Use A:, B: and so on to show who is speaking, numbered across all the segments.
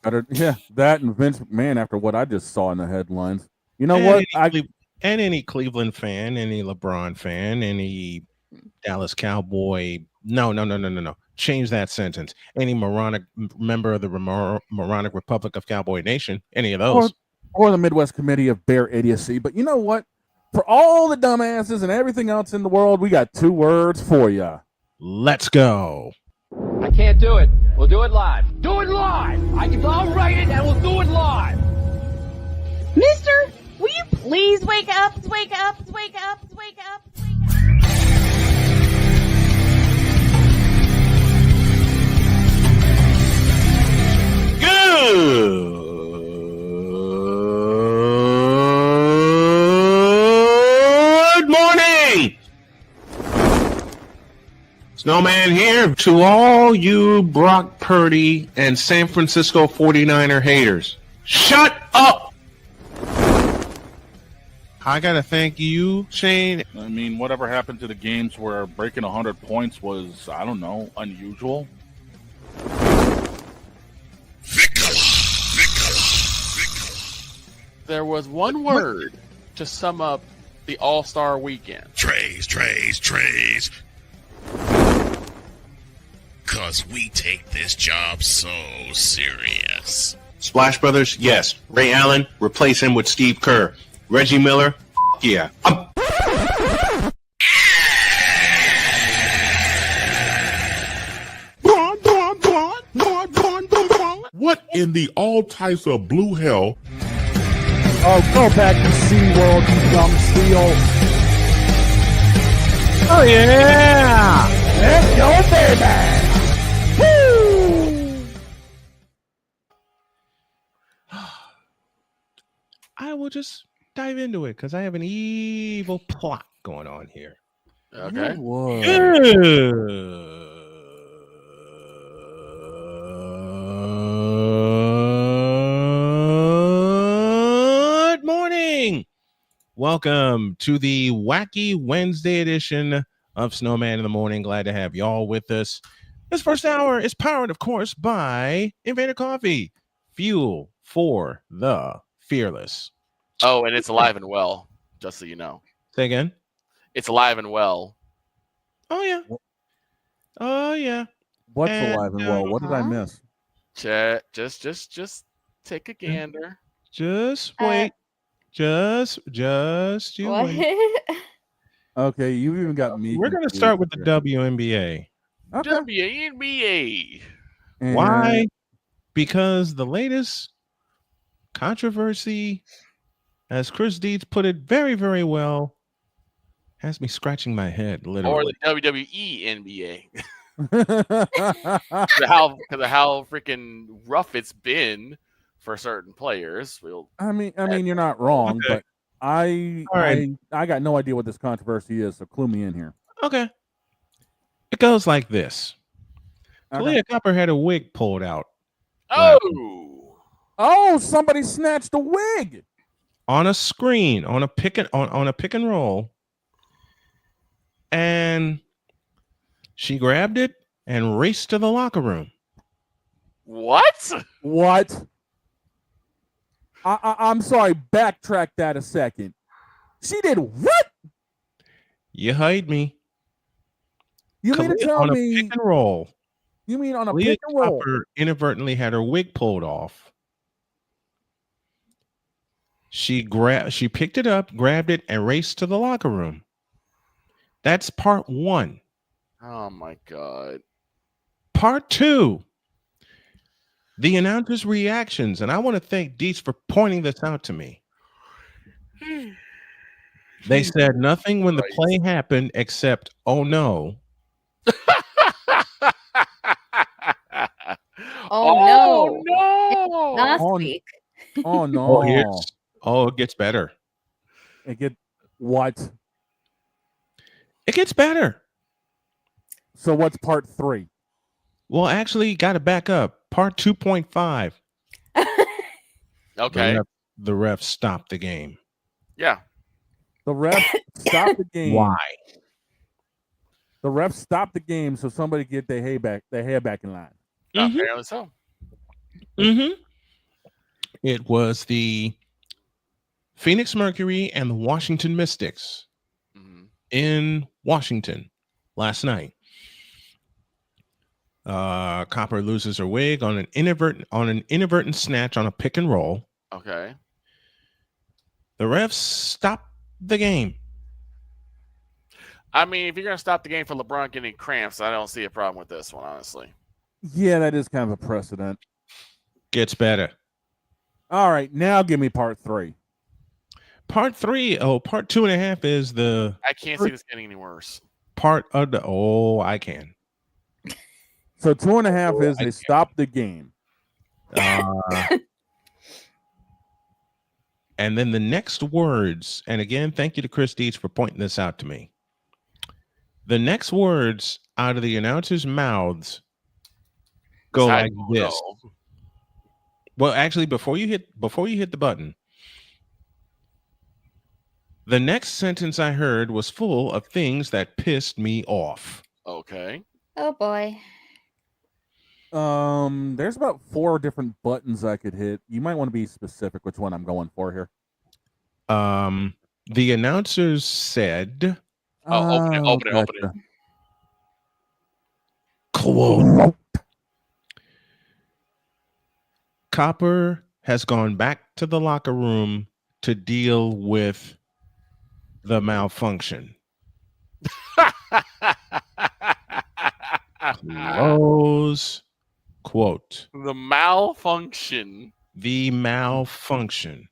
A: That and Vince McMahon after what I just saw in the headlines. You know
B: And
A: what?
B: any Cleveland fan, any LeBron fan, any Dallas Cowboy. No. Change that sentence. Any moronic member of the moronic Republic of Cowboy Nation, any of
A: or
B: those.
A: or the Midwest Committee of Bear Idiocy. But you know what? For all the dumbasses and everything else in the world, we got two words for you.
B: Let's go.
C: I can't do it. We'll do it live. Do it live! I'll write it and we'll do it live!
D: Mister, will you please wake up, wake up, wake up, wake up, wake up?
B: Good morning. Snowman here to all you Brock Purdy and San Francisco 49er haters. Shut up! I gotta thank you, Shane.
E: I mean, whatever happened to the games where breaking 100 points was, I don't know, unusual?
F: There was one word to sum up the All-Star weekend.
G: Trays. Cause we take this job so serious.
B: Splash Brothers, yes. Ray Allen, replace him with Steve Kerr. Reggie Miller, yeah.
H: What in the all types of blue hell?
A: Oh, go back to SeaWorld, you dumb seal.
B: Oh, yeah!
A: Let's go, baby! Woo!
B: I will just dive into it because I have an evil plot going on here.
F: Okay.
B: Good morning. Welcome to the wacky Wednesday edition of Snowman in the Morning. Glad to have y'all with us. This first hour is powered, of course, by Invader Coffee. Fuel for the fearless.
F: Oh, and it's alive and well, just so you know.
B: Say again?
F: It's alive and well.
B: Oh, yeah. Oh, yeah.
A: What's alive and well? What did I miss?
F: Just take a gander.
B: Just wait. Just you wait.
A: Okay, you've even got me.
B: We're going to start with the WNBA.
A: Okay.
F: WNBA.
A: And
B: Why? Because the latest controversy, as Chris Deeds put it very, very well, has me scratching my head,
F: Or
B: literally.
F: the WWE NBA. Because of how freaking rough it's been for certain players.
A: I mean, you're not wrong,
B: Okay.
A: but I got no idea what this controversy is, so clue me in here.
B: Okay. It goes like this.
A: Okay.
B: Talia Copper had a wig pulled out
F: Oh,
A: somebody snatched a wig.
B: on a screen, on a pick and roll. And she grabbed it and raced to the locker room.
F: what?
A: What? I'm sorry. Backtrack that a second. She did what?
B: You heard me.
A: You mean to
B: Talia
A: tell
B: on a
A: me?
B: pick and roll.
A: You mean on a
B: Talia
A: pick and roll?
B: Copper inadvertently had her wig pulled off. She picked it up, grabbed it, and raced to the locker room. That's part one.
F: Oh my god.
B: Part two. The announcer's reactions, and I want to thank Deets for pointing this out to me. They said nothing when the play happened except, "Oh no."
D: Oh,
F: no.
D: Last
A: Oh,
D: week.
A: Oh no!
B: It gets better.
A: It get what?
B: It gets better.
A: So what's part 3?
B: Well, actually, got to back up. Part 2.5.
F: Okay.
B: The ref stopped the game.
F: Yeah.
A: The ref stopped the game.
B: Why?
A: The ref stopped the game so somebody get their hair back in line.
B: Mhm.
F: Apparently so.
B: Mm-hmm. It was the Phoenix Mercury and the Washington Mystics in Washington last night. Copper loses her wig on an inadvertent snatch on a pick and roll.
F: Okay.
B: The refs stopped the game.
F: I mean, if you're gonna stop the game for LeBron getting cramps, I don't see a problem with this one, honestly.
A: Yeah, that is kind of a precedent.
B: Gets better.
A: All right, now give me part 3.
B: Part 3. Oh, part 2.5 is the.
F: I can't see this getting any worse.
B: Part of the. Oh, I can.
A: So 2.5 is they stop the game.
B: And then the next words, and again, thank you to Chris Dietz for pointing this out to me. The next words out of the announcers' mouths go like this. Well, actually, before you hit the button, the next sentence I heard was full of things that pissed me off.
F: Okay.
D: Oh boy.
A: There's about 4 different buttons I could hit. You might want to be specific which one I'm going for here.
B: The announcers said,
F: open it.
B: Quote, Copper has gone back to the locker room to deal with the malfunction. Close quote.
F: The malfunction.
B: The malfunction.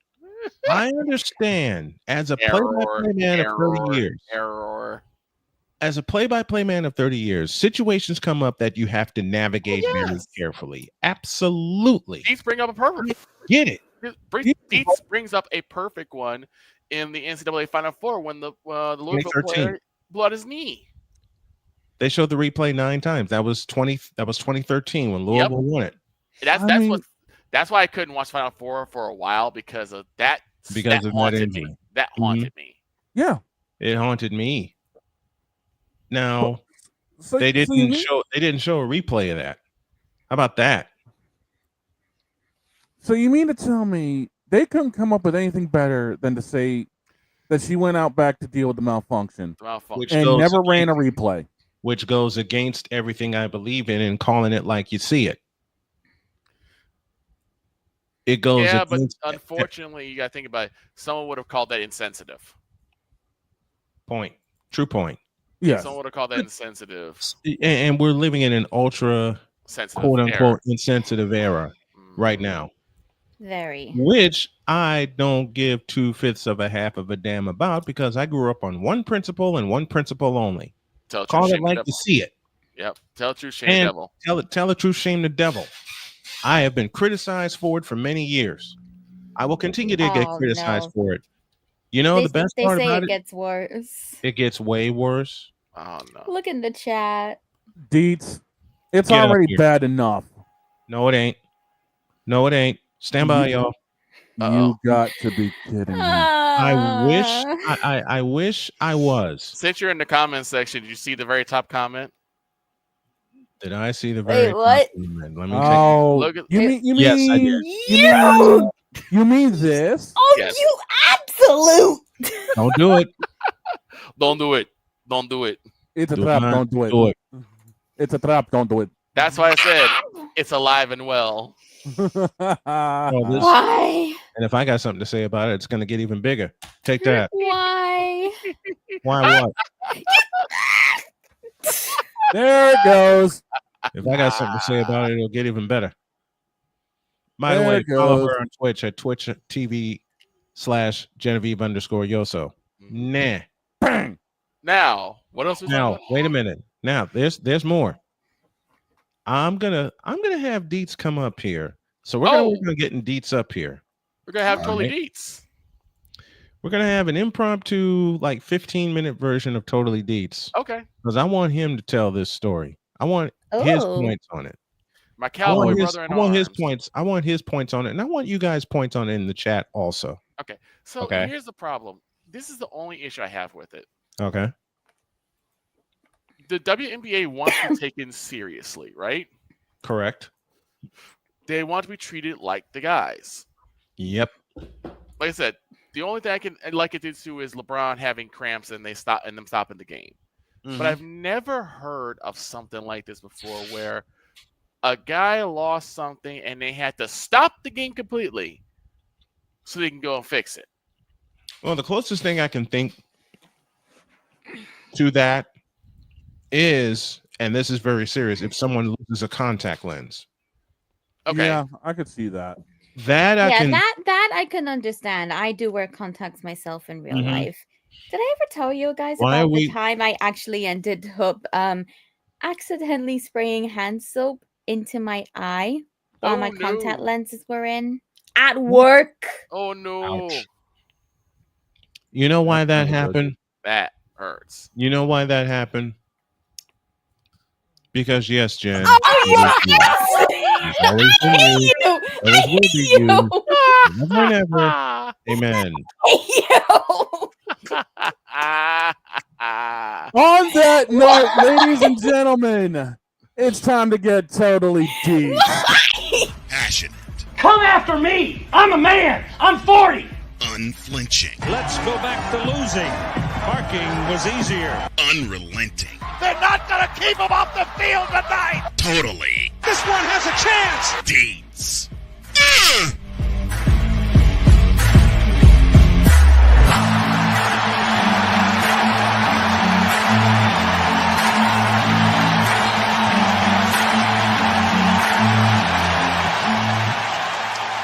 B: I understand as a play-by-play man of 30 years. As a play-by-play man of 30 years, situations come up that you have to navigate very carefully. Absolutely.
F: Dietz bring up a perfect.
B: Get it.
F: Dietz brings up a perfect one in the NCAA Final Four when the Louisville player blew out his knee.
B: They showed the replay 9 times. That was 2013 when Louisville won it.
F: That's why I couldn't watch Final Four for a while because of that.
B: Because of that injury.
F: That haunted me.
A: Yeah,
B: it haunted me. Now they didn't show a replay of that. How about that?
A: So you mean to tell me they couldn't come up with anything better than to say that she went out back to deal with the malfunction and never ran a replay?
B: Which goes against everything I believe in and calling it like you see it. It goes.
F: Yeah, but unfortunately, you got to think about it. Someone would have called that insensitive.
B: Point. True point.
A: Yeah.
F: Someone would have called that insensitive.
B: And we're living in an ultra
F: sensitive
B: quote unquote insensitive era right now.
D: Very.
B: Which I don't give 2/5 of a half of a damn about because I grew up on one principle and one principle only. Call it like you see it.
F: Yep. Tell the truth, shame the devil.
B: Tell the truth, shame the devil. I have been criticized for it for many years. I will continue to get criticized for it. You know, the best part about
D: it gets worse.
B: It gets way worse.
F: Oh no.
D: Look in the chat.
A: Dietz, it's already bad enough.
B: No, it ain't. No, it ain't. Stand by, y'all.
A: You got to be kidding me.
B: I wish I was.
F: Since you're in the comment section, did you see the very top comment?
B: Did I see the very
D: what?
B: Let me
A: look at
B: yes, I did.
A: You mean this?
D: Oh, yes. You absolute.
B: Don't do it.
F: Don't do it. Don't do it.
A: It's a trap. Don't do it. It's a trap. Don't do it.
F: That's why I said it's alive and well.
D: Why?
B: And if I got something to say about it, it's going to get even bigger. Take that.
D: Why?
B: Why what?
A: There it goes.
B: If I got something to say about it, it'll get even better. By the way, follow her on Twitch at twitch.tv/Genevieve_Yoso. Nah.
A: Bang.
F: Now, what else?
B: Wait a minute. Now, there's more. I'm gonna have Dietz come up here. So we're gonna get Dietz up here.
F: We're gonna have Totally Dietz.
B: We're gonna have an impromptu, like 15-minute version of Totally Dietz.
F: Okay.
B: Because I want him to tell this story. I want his points on it.
F: My cowboy brother in arms.
B: I want his points on it, and I want you guys' points on it in the chat also.
F: Okay. So here's the problem. This is the only issue I have with it.
B: Okay.
F: The WNBA wants to be taken seriously, right?
B: Correct.
F: They want to be treated like the guys.
B: Yep.
F: Like I said, the only thing I can like it to is LeBron having cramps and them stopping the game.
B: Mm-hmm.
F: But I've never heard of something like this before, where a guy lost something and they had to stop the game completely so they can go and fix it.
B: Well, the closest thing I can think to that is, and this is very serious, if someone loses a contact lens.
F: Okay.
A: Yeah, I could see that.
D: That I can understand. I do wear contacts myself in real life. Did I ever tell you guys about the time I actually ended up accidentally spraying hand soap into my eye while my contact lenses were in at work?
F: Oh no.
B: Ouch. You know why that happened?
F: That hurts.
B: You know why that happened? Because yes, Jen.
D: Oh yes!
B: Always been you. Always will be you. Never, never. Amen.
A: On that note, ladies and gentlemen, it's time to get totally deep.
G: Passionate.
C: Come after me. I'm a man. I'm 40.
G: Unflinching.
I: Let's go back to losing. Parking was easier.
G: Unrelenting.
C: They're not going to keep him off the field tonight.
G: Totally.
C: This one has a chance.
G: Deeds.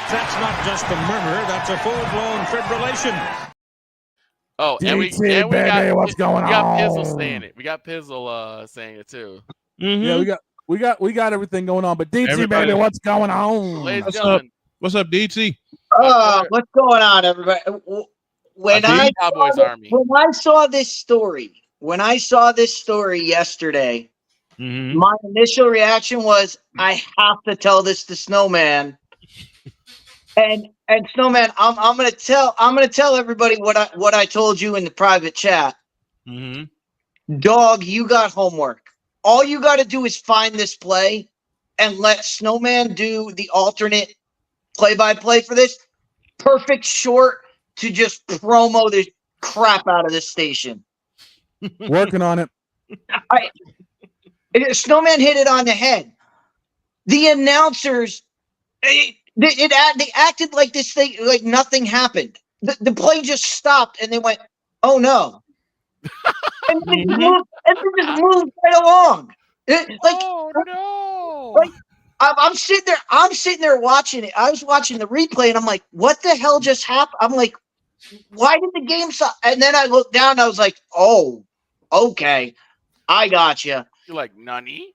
I: That's not just a murmur, that's a full-blown fibrillation.
F: Oh, and we
A: baby, what's going on?
F: We got Pizzle saying it. We got Pizzle saying it too.
A: Yeah, we got everything going on. But DT, baby, what's going on?
F: Ladies and gentlemen,
B: what's up, DT?
J: What's going on, everybody? When I saw this story yesterday, my initial reaction was, I have to tell this to Snowman. And Snowman, I'm gonna tell everybody what I told you in the private chat. Dog, you got homework. All you got to do is find this play and let Snowman do the alternate play-by-play for this. Perfect short to just promo the crap out of this station.
A: Working on it.
J: Snowman hit it on the head. The announcers, they acted like this thing, like nothing happened. The play just stopped, and they went, "Oh no!" and they just moved right along.
F: Oh no!
J: Like I'm sitting there watching it. I was watching the replay, and I'm like, "What the hell just happened?" I'm like, "Why did the game stop?" And then I looked down, and I was like, "Oh, okay, I got you."
F: You're like, "Nani?"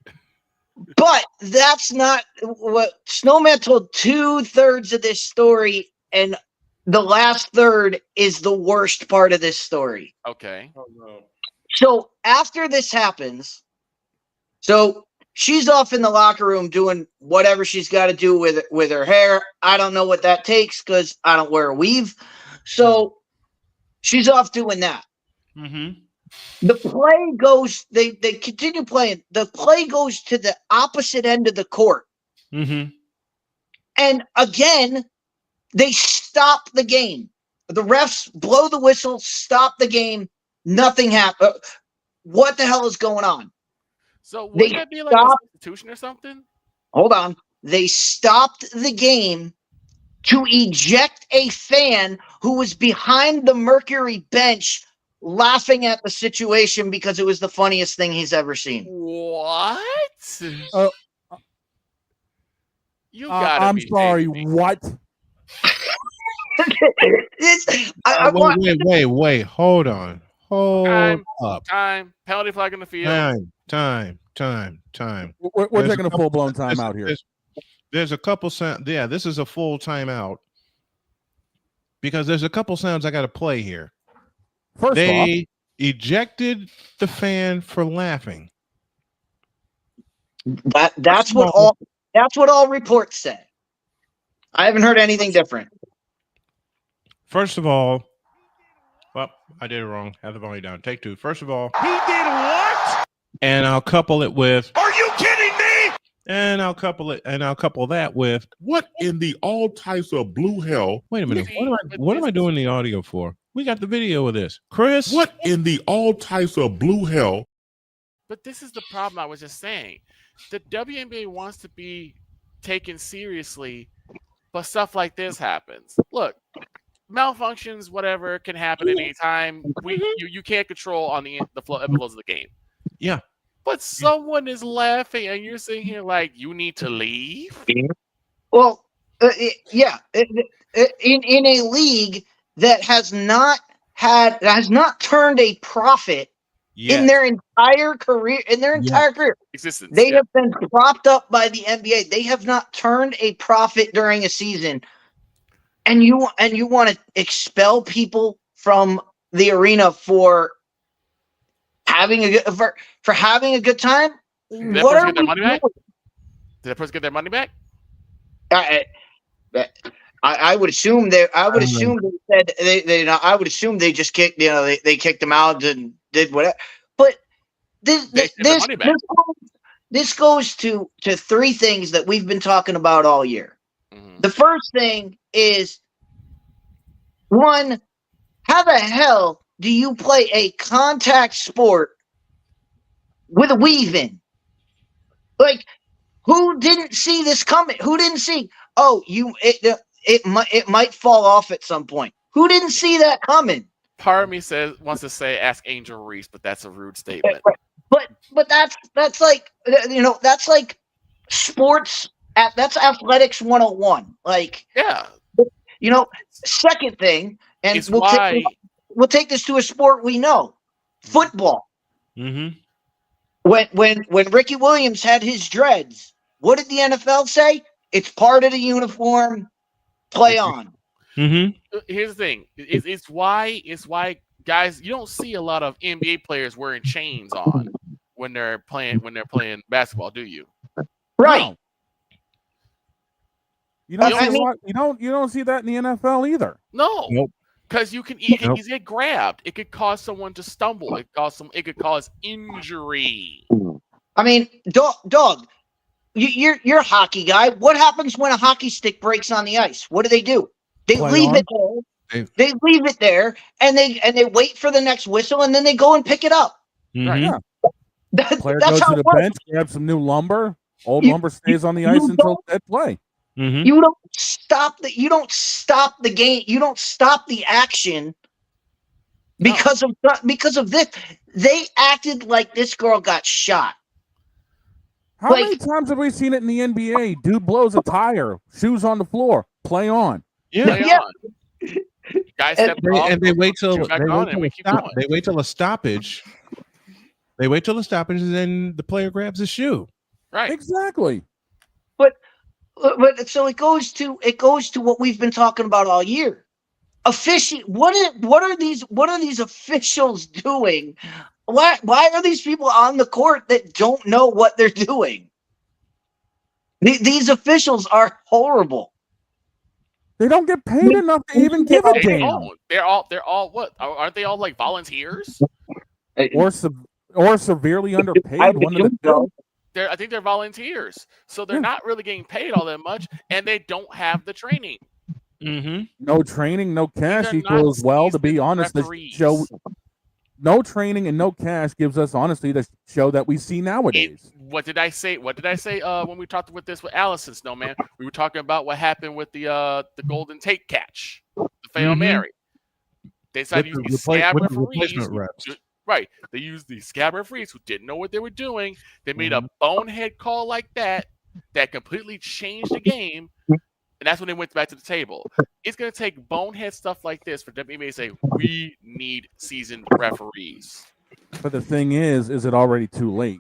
J: But that's not what Snowman told. 2/3 of this story, and the last third is the worst part of this story.
F: Okay.
J: Oh, no. So after this happens, so she's off in the locker room doing whatever she's got to do with her hair. I don't know what that takes because I don't wear a weave. So she's off doing that. The play goes, they continue playing. The play goes to the opposite end of the court. And again, they stop the game. The refs blow the whistle, stop the game. Nothing happened. What the hell is going on?
F: So would that be like a substitution or something?
J: Hold on. They stopped the game to eject a fan who was behind the Mercury bench laughing at the situation because it was the funniest thing he's ever seen.
F: What? You gotta
A: I'm
F: be
A: sorry, what?
B: Wait, hold on. Hold up.
F: Time. Penalty flag in the field.
B: Time.
A: We're taking a full-blown timeout here.
B: There's a couple sounds. Yeah, this is a full timeout because there's a couple sounds I got to play here.
A: First
B: they ejected the fan for laughing.
J: That's what all reports say. I haven't heard anything different.
B: First of all, well, I did it wrong. Have the volume down. Take two. First of all,
C: He did what?
B: and I'll couple it with,
C: Are you kidding me?
B: And I'll couple that with
H: what in the all types of blue hell?
B: Wait a minute. What am I doing the audio for? We got the video of this. Chris?
H: What in the all types of blue hell?
F: But this is the problem I was just saying. The WNBA wants to be taken seriously, but stuff like this happens. Look, malfunctions, whatever, can happen at any time. You can't control on the flow of the game.
B: Yeah.
F: But someone is laughing, and you're sitting here like, you need to leave?
J: Well, yeah. In a league that has not turned a profit in their entire career,
F: existence,
J: they have been propped up by the NBA. They have not turned a profit during a season, and you want to expel people from the arena for having a good time.
F: Did that person get their money back? Did that person get their money back?
J: I would assume they said they I would assume they just kicked they kicked them out and did whatever. But this goes to three things that we've been talking about all year. Mm-hmm. The first thing is, one, how the hell do you play a contact sport with a weave in? Like, who didn't see this coming? Who didn't see? Oh, it might fall off at some point. Who didn't see that coming?
F: Part of me wants to say ask Angel Reese, but that's a rude statement.
J: But that's like that's like sports. That's athletics 101. Like,
F: yeah,
J: Second thing, and we'll take this to a sport we know, football.
B: Mm-hmm.
J: When Ricky Williams had his dreads, what did the NFL say? It's part of the uniform. Play on.
B: Mm-hmm.
F: Here's the thing: it's why guys, you don't see a lot of NBA players wearing chains on when they're playing basketball, do you?
J: Right.
A: No. You don't see that in the NFL either.
F: No.
B: Nope.
F: Because you can easily get grabbed. It could cause someone to stumble. It could cause injury.
J: I mean, dog. You're a hockey guy. What happens when a hockey stick breaks on the ice? What do? They leave it there. They leave it there, and they wait for the next whistle, and then they go and pick it up.
B: Mm-hmm.
F: Right.
A: Yeah. Player goes to the bench, grab some new lumber. Old lumber stays on the ice until dead play.
B: Mm-hmm.
J: You don't stop the game. You don't stop the action because of this. They acted like this girl got shot.
A: How many times have we seen it in the NBA? Dude blows a tire, shoes on the floor, play on.
F: Yeah. Guys
B: and they wait till a stoppage. They wait till the stoppage, and then the player grabs his shoe.
F: Right.
A: Exactly.
J: But so it goes to what we've been talking about all year. What are these officials doing? Why are these people on the court that don't know what they're doing? These officials are horrible.
A: They don't get paid enough to even give a damn.
F: They're all what? Aren't they all like volunteers?
A: Or severely underpaid. One of the two.
F: I think they're volunteers, so they're not really getting paid all that much, and they don't have the training.
B: Mm-hmm.
A: No training, no cash equals, well, to be honest, the show. No training and no cash gives us, honestly, the show that we see nowadays.
F: What did I say? When we talked with Allison Snowman? We were talking about what happened with the Golden Tate catch, the Fail Mary. They decided to use these scab referees. Right. They used the scab referees who didn't know what they were doing. They made a bonehead call like that completely changed the game. And that's when they went back to the table. It's going to take bonehead stuff like this for WNBA to say, we need seasoned referees.
A: But the thing is it already too late?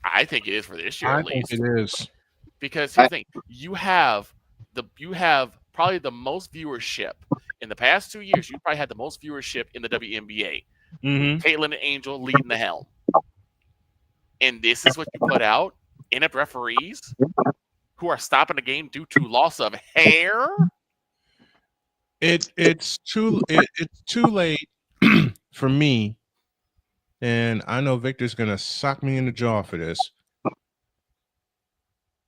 F: I think it is for this year at least.
B: I think it is.
F: Because here's the thing. You have probably the most viewership. In the past 2 years, you probably had the most viewership in the WNBA.
B: Mm-hmm.
F: Caitlin and Angel leading the helm. And this is what you put out? Inept referees who are stopping the game due to loss of hair?
B: It's too late for me, and I know Victor's gonna sock me in the jaw for this.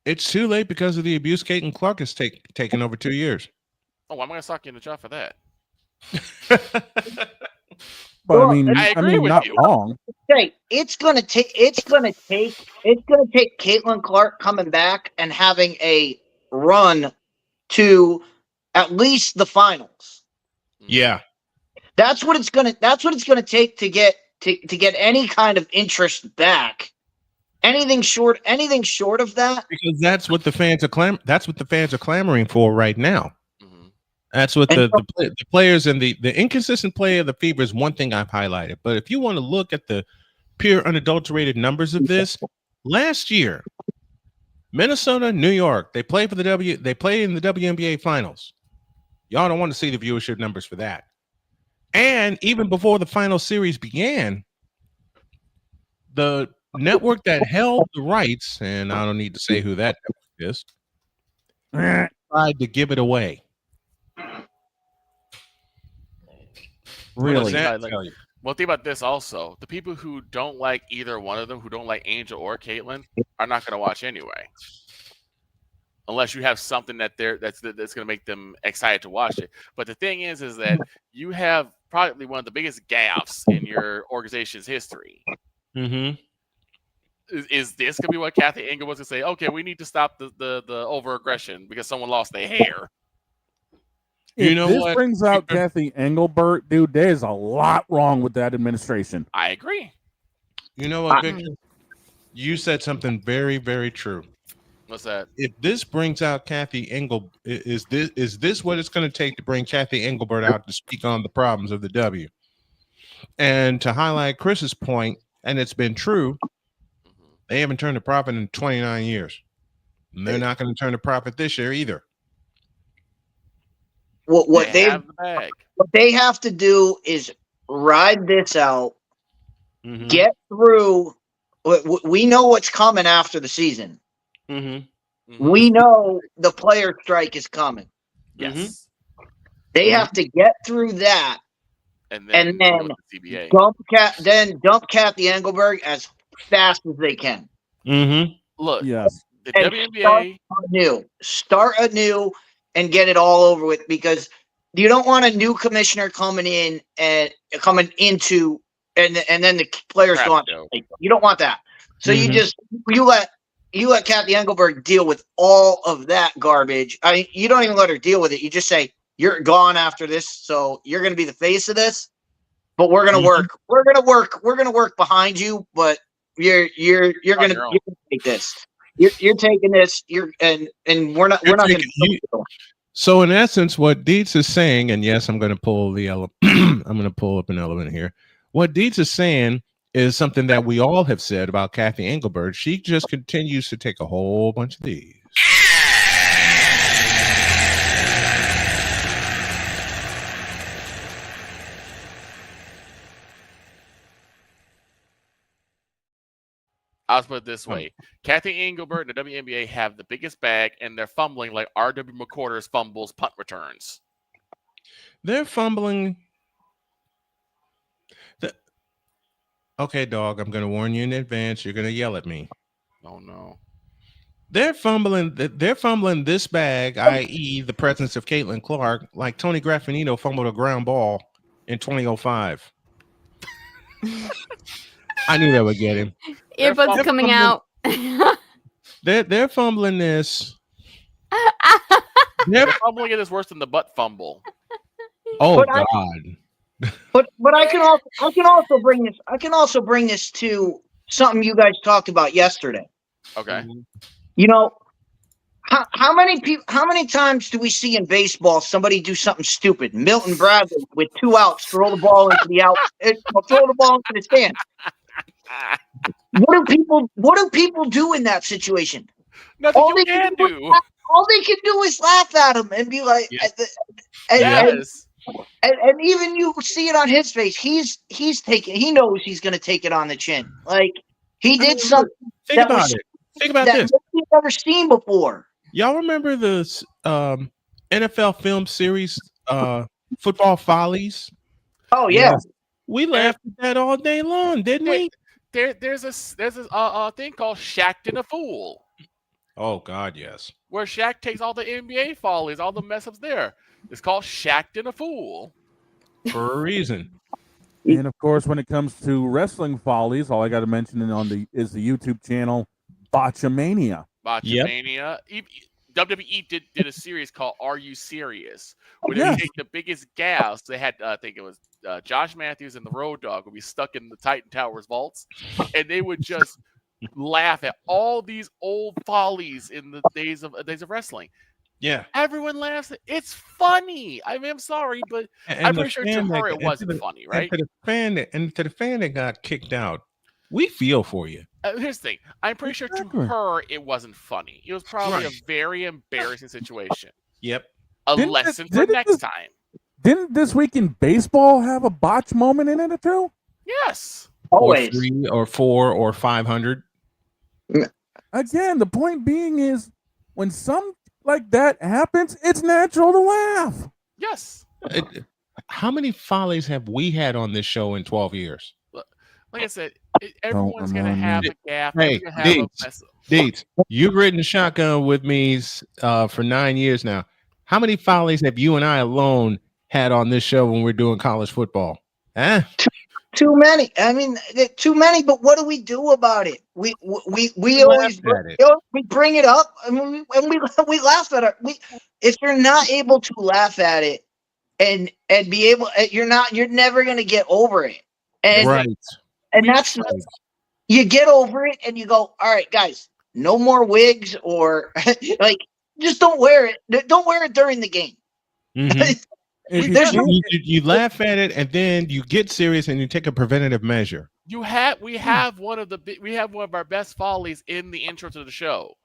B: It's too late because of the abuse Caitlin Clark has taken over 2 years.
F: Oh, I'm going to sock you in the jaw for that.
A: But I mean, not wrong.
J: Okay, it's gonna take Caitlin Clark coming back and having a run to at least the finals.
B: Yeah,
J: that's what it's gonna take to get any kind of interest back. Anything short of that,
B: because that's what the fans are clamoring for right now. That's what the players and the inconsistent play of the Fever is one thing I've highlighted. But if you want to look at the pure unadulterated numbers of this, last year, Minnesota, New York, they play in the WNBA finals. Y'all don't want to see the viewership numbers for that. And even before the final series began, the network that held the rights, and I don't need to say who that network is, tried to give it away.
A: Really?
F: Well, think about this also. The people who don't like either one of them, who don't like Angel or Caitlin, are not going to watch anyway. Unless you have something that's going to make them excited to watch it. But the thing is that you have probably one of the biggest gaffes in your organization's history.
B: Mm-hmm.
F: Is this going to be what Kathy Engel was going to say? Okay, we need to stop the over-aggression because someone lost their hair.
A: If this brings out Kathy Engelbert, dude, there's a lot wrong with that administration.
F: I agree.
B: You know what, Victor? You said something very, very true.
F: What's that?
B: If this brings out Kathy Engelbert, is this what it's going to take to bring Kathy Engelbert out to speak on the problems of the W? And to highlight Chris's point, and it's been true, they haven't turned a profit in 29 years. And they're not going to turn a profit this year either.
J: What they have to do is ride this out, get through. We know what's coming after the season. We know the player strike is coming.
F: Yes,
J: they have to get through that, and then
F: the
J: dump Kathy Engelberg as fast as they can.
F: Look,
A: yes,
F: the WNBA
J: start anew. And get it all over with, because you don't want a new commissioner coming into and then the players go on. You don't want that. So you let Kathy Engelberg deal with all of that garbage. I mean, you don't even let her deal with it. You just say you're gone after this, so you're going to be the face of this. But we're going to work. We're going to work behind you. But you're going to take this. You're taking this. And we're not going to.
B: So in essence, what Dietz is saying, and yes, I'm going to pull the I'm going to pull up an element here. What Dietz is saying is something that we all have said about Kathy Engelbert. She just continues to take a whole bunch of these.
F: I'll put it this way. Kathy Engelbert and the WNBA have the biggest bag, and they're fumbling like R.W. McCorder's fumbles punt returns.
B: They're fumbling. Okay, dog, I'm going to warn you in advance. You're going to yell at me.
F: Oh, no.
B: They're fumbling this bag, i.e. the presence of Caitlin Clark, like Tony Graffinito fumbled a ground ball in 2005. I knew that would get him.
D: Earbuds coming out.
B: They're fumbling this.
F: They're fumbling it is worse than the butt fumble.
B: Oh God.
J: But I can also bring this to something you guys talked about yesterday.
F: Okay.
J: You know, how many times do we see in baseball somebody do something stupid? Milton Bradley with 2 outs, throw the ball into the throw the ball into the stand. What do people do in that situation?
F: Nothing all they can do.
J: All they can do is laugh at him and be like, and even you see it on his face. He knows he's going to take it on the chin. Like he did something.
B: Think about this.
J: We've never seen before.
B: Y'all remember the NFL film series, Football Follies?
J: Oh yeah.
B: We laughed at that all day long, didn't we?
F: There's a thing called Shacked and a Fool.
B: Oh God, yes.
F: Where Shaq takes all the NBA follies, all the mess ups there. It's called Shaq'd a Fool.
B: For a reason.
A: And of course, when it comes to wrestling follies, all I got to mention is the YouTube channel Botchamania.
F: Botchamania. Yep. WWE did a series called "Are You Serious?" where they take the biggest gaffes. They had, I think it was Josh Matthews and the Road Dogg would be stuck in the Titan Towers vaults, and they would just laugh at all these old follies in the days of wrestling.
B: Yeah,
F: everyone laughs. It's funny. I mean, I'm sorry, but I'm pretty sure to her it wasn't funny, right?
B: And to the fan that got kicked out, we feel for you.
F: Here's the thing. I'm pretty sure to her it wasn't funny. It was probably a very embarrassing situation.
B: Yep.
F: Lesson for next time.
A: Didn't This Week in Baseball have a botch moment in it too?
F: Yes.
J: Always.
B: Or 3 or 4 or 500.
A: Again, the point being is when some like that happens, it's natural to laugh.
F: Yes.
B: How many follies have we had on this show in 12 years?
F: Like I said, everyone's going to have a gaffe.
B: Hey, Deets, you've ridden shotgun with me for 9 years now. How many follies have you and I alone had on this show when we're doing college football? Huh?
J: Too many. I mean, too many. But what do we do about it? We always we bring it up, and we laugh at it. If you're not able to laugh at it and be able, you're never gonna get over it. And
B: right.
J: And that's you get over it, and you go, all right, guys, no more wigs or like just don't wear it. Don't wear it during the game.
B: Mm-hmm. You laugh at it, and then you get serious, and you take a preventative measure.
F: We have one of our best follies in the intro to the show.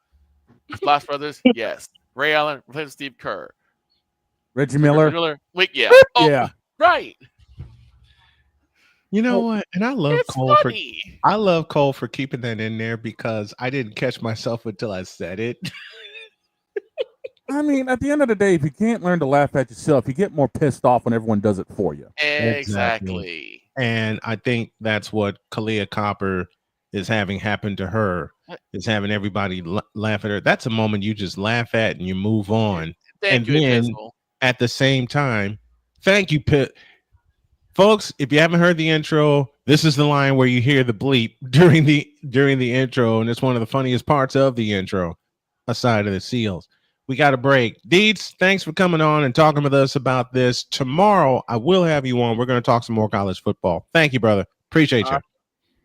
F: Splash Brothers, yes. Ray Allen replaced Steve Kerr.
A: Reggie Miller.
F: Yeah.
A: Yeah.
F: Right.
B: You know what? And I love Cole for keeping that in there because I didn't catch myself until I said it.
A: I mean, at the end of the day, if you can't learn to laugh at yourself, you get more pissed off when everyone does it for you.
F: Exactly.
B: And I think that's what Kalia Copper is having happen to her, is having everybody laugh at her. That's a moment you just laugh at and you move on.
F: Thank you,
B: then at the same time, thank you, Pitt. Folks, if you haven't heard the intro, this is the line where you hear the bleep during the intro, and it's one of the funniest parts of the intro, aside of the seals. We got a break. Deeds, thanks for coming on and talking with us about this. Tomorrow, I will have you on. We're going to talk some more college football. Thank you, brother. Appreciate you.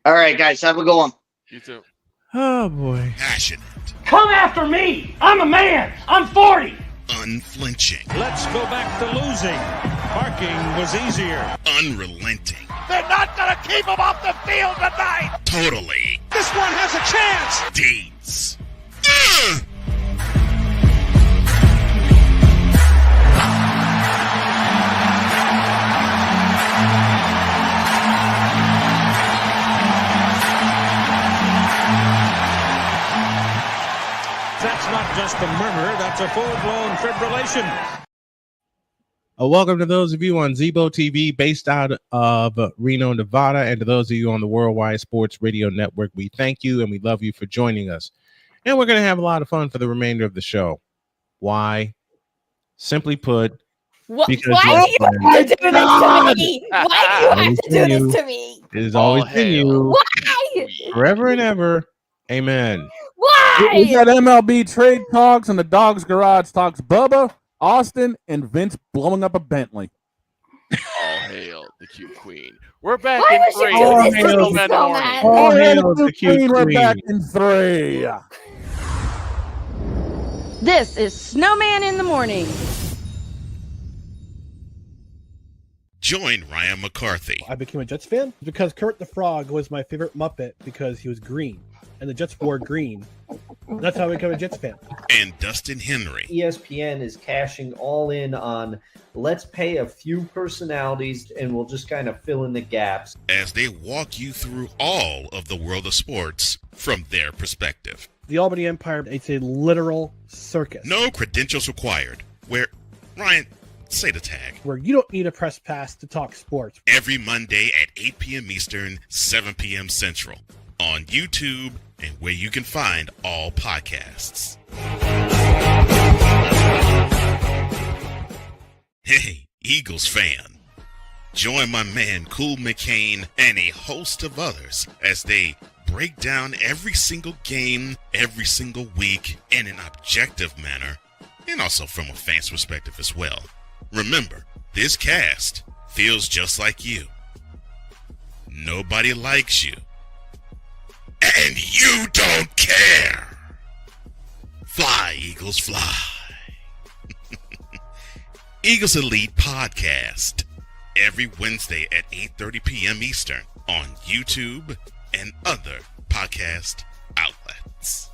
J: All right, guys. Have a good one.
F: You too.
B: Oh, boy.
G: Passionate.
C: Come after me. I'm a man. I'm 40.
G: Unflinching.
I: Let's go back to losing. Parking was easier.
G: Unrelenting.
C: They're not going to keep him off the field tonight.
G: Totally.
C: This one has a chance.
G: Deeds.
I: That's not just a murmur, that's a full-blown fibrillation.
B: Welcome to those of you on Zebo TV based out of Reno, Nevada, and to those of you on the Worldwide Sports Radio Network. We thank you and we love you for joining us. And we're going to have a lot of fun for the remainder of the show. Why? Simply put, because
D: why do you have to do this to me? Why do you have to do this to me?
B: It has always been you.
D: Why?
B: Forever and ever. Amen.
D: Why?
A: We got MLB trade talks and the Dog's Garage talks. Bubba, Austin, and Vince blowing up a Bentley.
F: All hail the cute queen. We're back
D: Why
F: in
D: would you
F: 3.
D: do this to me,
F: Snowman
D: Snowman?
A: All hail
B: hail
A: the
B: the
A: cute queen. We're
B: queen.
A: back in 3.
K: This is Snowman in the Morning.
G: Join Ryan McCarthy.
L: I became a Jets fan because Kermit the Frog was my favorite Muppet because he was green, and the Jets wore green. That's how I became a Jets fan.
G: And Dustin Henry.
M: ESPN is cashing all in on let's pay a few personalities and we'll just kind of fill in the gaps.
G: As they walk you through all of the world of sports from their perspective.
L: The Albany Empire, it's a literal circus.
G: No credentials required. Where, Ryan, say the tag.
L: Where you don't need a press pass to talk sports.
G: Every Monday at 8 p.m. Eastern, 7 p.m. Central. on YouTube and where you can find all podcasts. Hey, Eagles fan. Join my man Cool McCain and a host of others as they break down every single game, every single week in an objective manner, and also from a fan's perspective as well. Remember, this cast feels just like you. Nobody likes you. And you don't care. Fly, Eagles, fly. Eagles Elite Podcast. Every Wednesday at 8:30 p.m. Eastern on YouTube and other podcast outlets.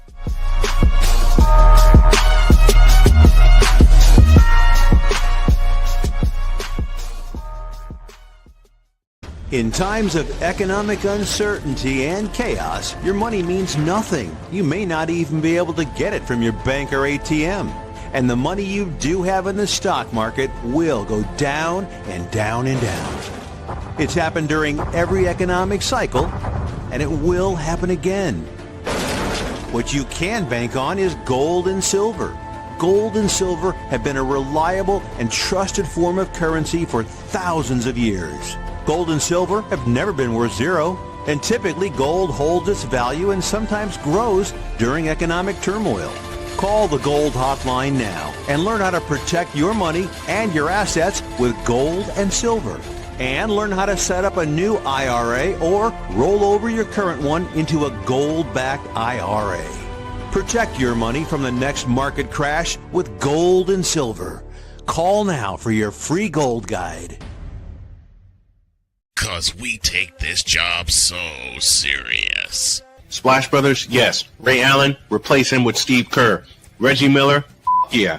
N: In times of economic uncertainty and chaos, your money means nothing. You may not even be able to get it from your bank or ATM. And the money you do have in the stock market will go down and down and down. It's happened during every economic cycle, and it will happen again. What you can bank on is gold and silver. Gold and silver have been a reliable and trusted form of currency for thousands of years. Gold and silver have never been worth zero, and typically gold holds its value and sometimes grows during economic turmoil. Call the Gold Hotline now and learn how to protect your money and your assets with gold and silver. And learn how to set up a new IRA or roll over your current one into a gold-backed IRA. Protect your money from the next market crash with gold and silver. Call now for your free gold guide.
G: 'Cause we take this job so serious.
O: Splash Brothers, yes. Ray Allen, replace him with Steve Kerr. Reggie Miller, yeah.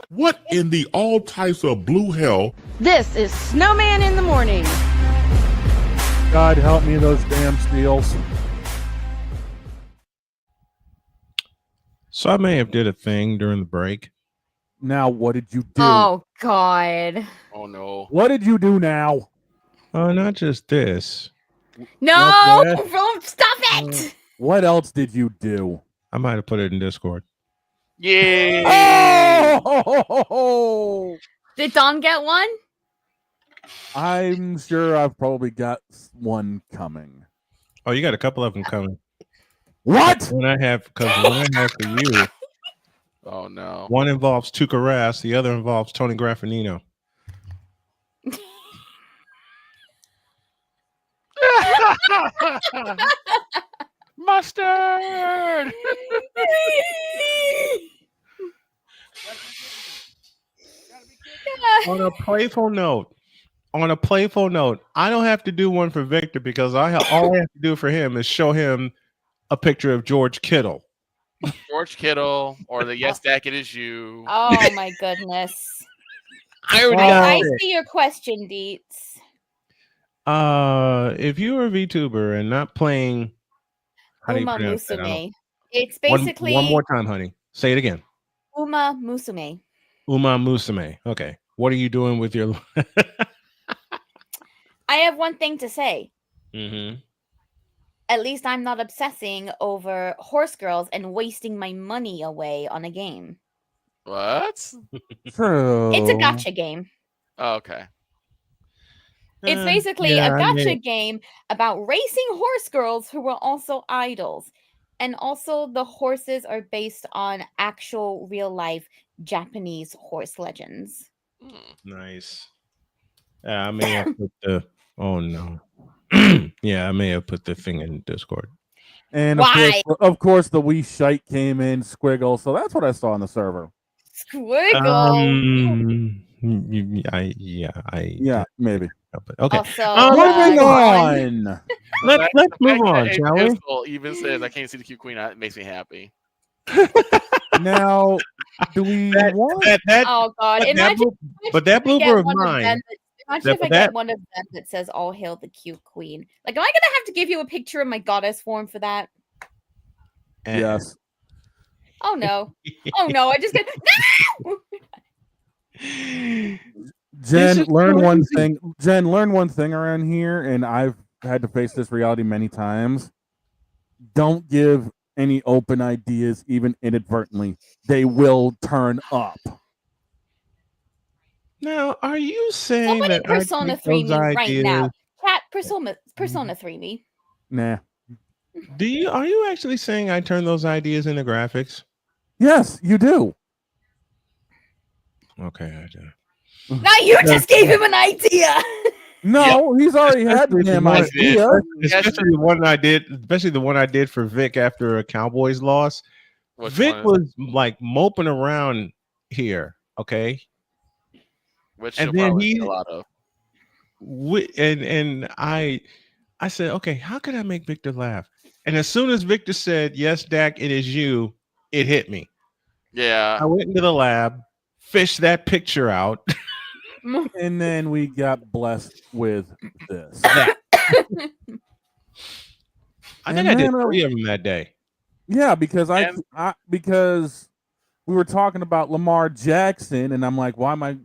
H: What in the all types of blue hell?
K: This is Snowman in the Morning.
A: God help me, those damn steals.
B: So I may have did a thing during the break.
A: Now, what did you do?
D: Oh, God.
F: Oh, no.
A: What did you do now?
B: Oh, not just this.
D: No! Stop it!
A: What else did you do?
B: I might have put it in Discord.
F: Yeah.
A: Oh!
D: Did Don get one?
A: I'm sure I've probably got one coming.
B: Oh, you got a couple of them coming.
A: What?
B: When I have for you.
F: Oh, no.
B: One involves Tuukka Rask, the other involves Tony Graffinino.
F: Mustard!
B: On a playful note, I don't have to do one for Victor because all I have to do for him is show him a picture of George Kittle.
F: George Kittle or the Yes, Dak, It Is You.
D: Oh, my goodness.
F: I
D: see your question, Deets.
B: If you were a VTuber and not playing, how do you
D: Uma
B: pronounce that?
D: Musume. It's basically
B: one more time, honey. Say it again.
D: Uma Musume.
B: Uma Musume. Okay. What are you doing with your?
D: I have one thing to say.
B: Mm-hmm.
D: At least I'm not obsessing over horse girls and wasting my money away on a game.
F: What?
A: True.
D: It's a gacha game.
F: Oh, okay.
D: It's basically a gacha game about racing horse girls who are also idols. And also the horses are based on actual real life Japanese horse legends.
B: Nice. I may have put the. Oh no. Yeah, I may have put the thing in Discord.
A: And of course, the wee shite came in squiggle. So that's what I saw on the server.
D: Squiggle.
A: Yeah, maybe.
B: Okay.
D: Also,
A: moving on.
B: Let's move on, shall we?
F: Even says I can't see the cute queen. It makes me happy.
A: Now, do we want
B: that?
D: Oh God! Imagine
B: that blooper of mine.
D: Imagine if I get one of them that says "All hail the cute queen." Like, am I gonna have to give you a picture of my goddess form for that?
A: Yes.
D: Oh no! Oh no! I just get no!
A: Jen, learn one thing. Jen, learn one thing around here, and I've had to face this reality many times. Don't give any open ideas, even inadvertently. They will turn up.
B: Are you saying
D: somebody
B: that
D: Persona 3 me right now? Chat Persona 3 me.
A: Nah.
B: Are you actually saying I turn those ideas into graphics?
A: Yes, you do.
B: Okay, I do.
D: Now you just gave him an idea.
A: No, he's already had the damn idea.
B: Especially the one I did for Vic after a Cowboys loss. Vic was like moping around here, okay?
F: Which
B: and
F: you'll
B: then
F: probably see a lot of.
B: And I said, okay, how can I make Victor laugh? And as soon as Victor said, yes, Dak, it is you, it hit me.
F: Yeah.
B: I went into the lab, fished that picture out.
A: And then we got blessed with this.
B: I think I did 3 of them that day.
A: Yeah, because because we were talking about Lamar Jackson, and I'm like, why am I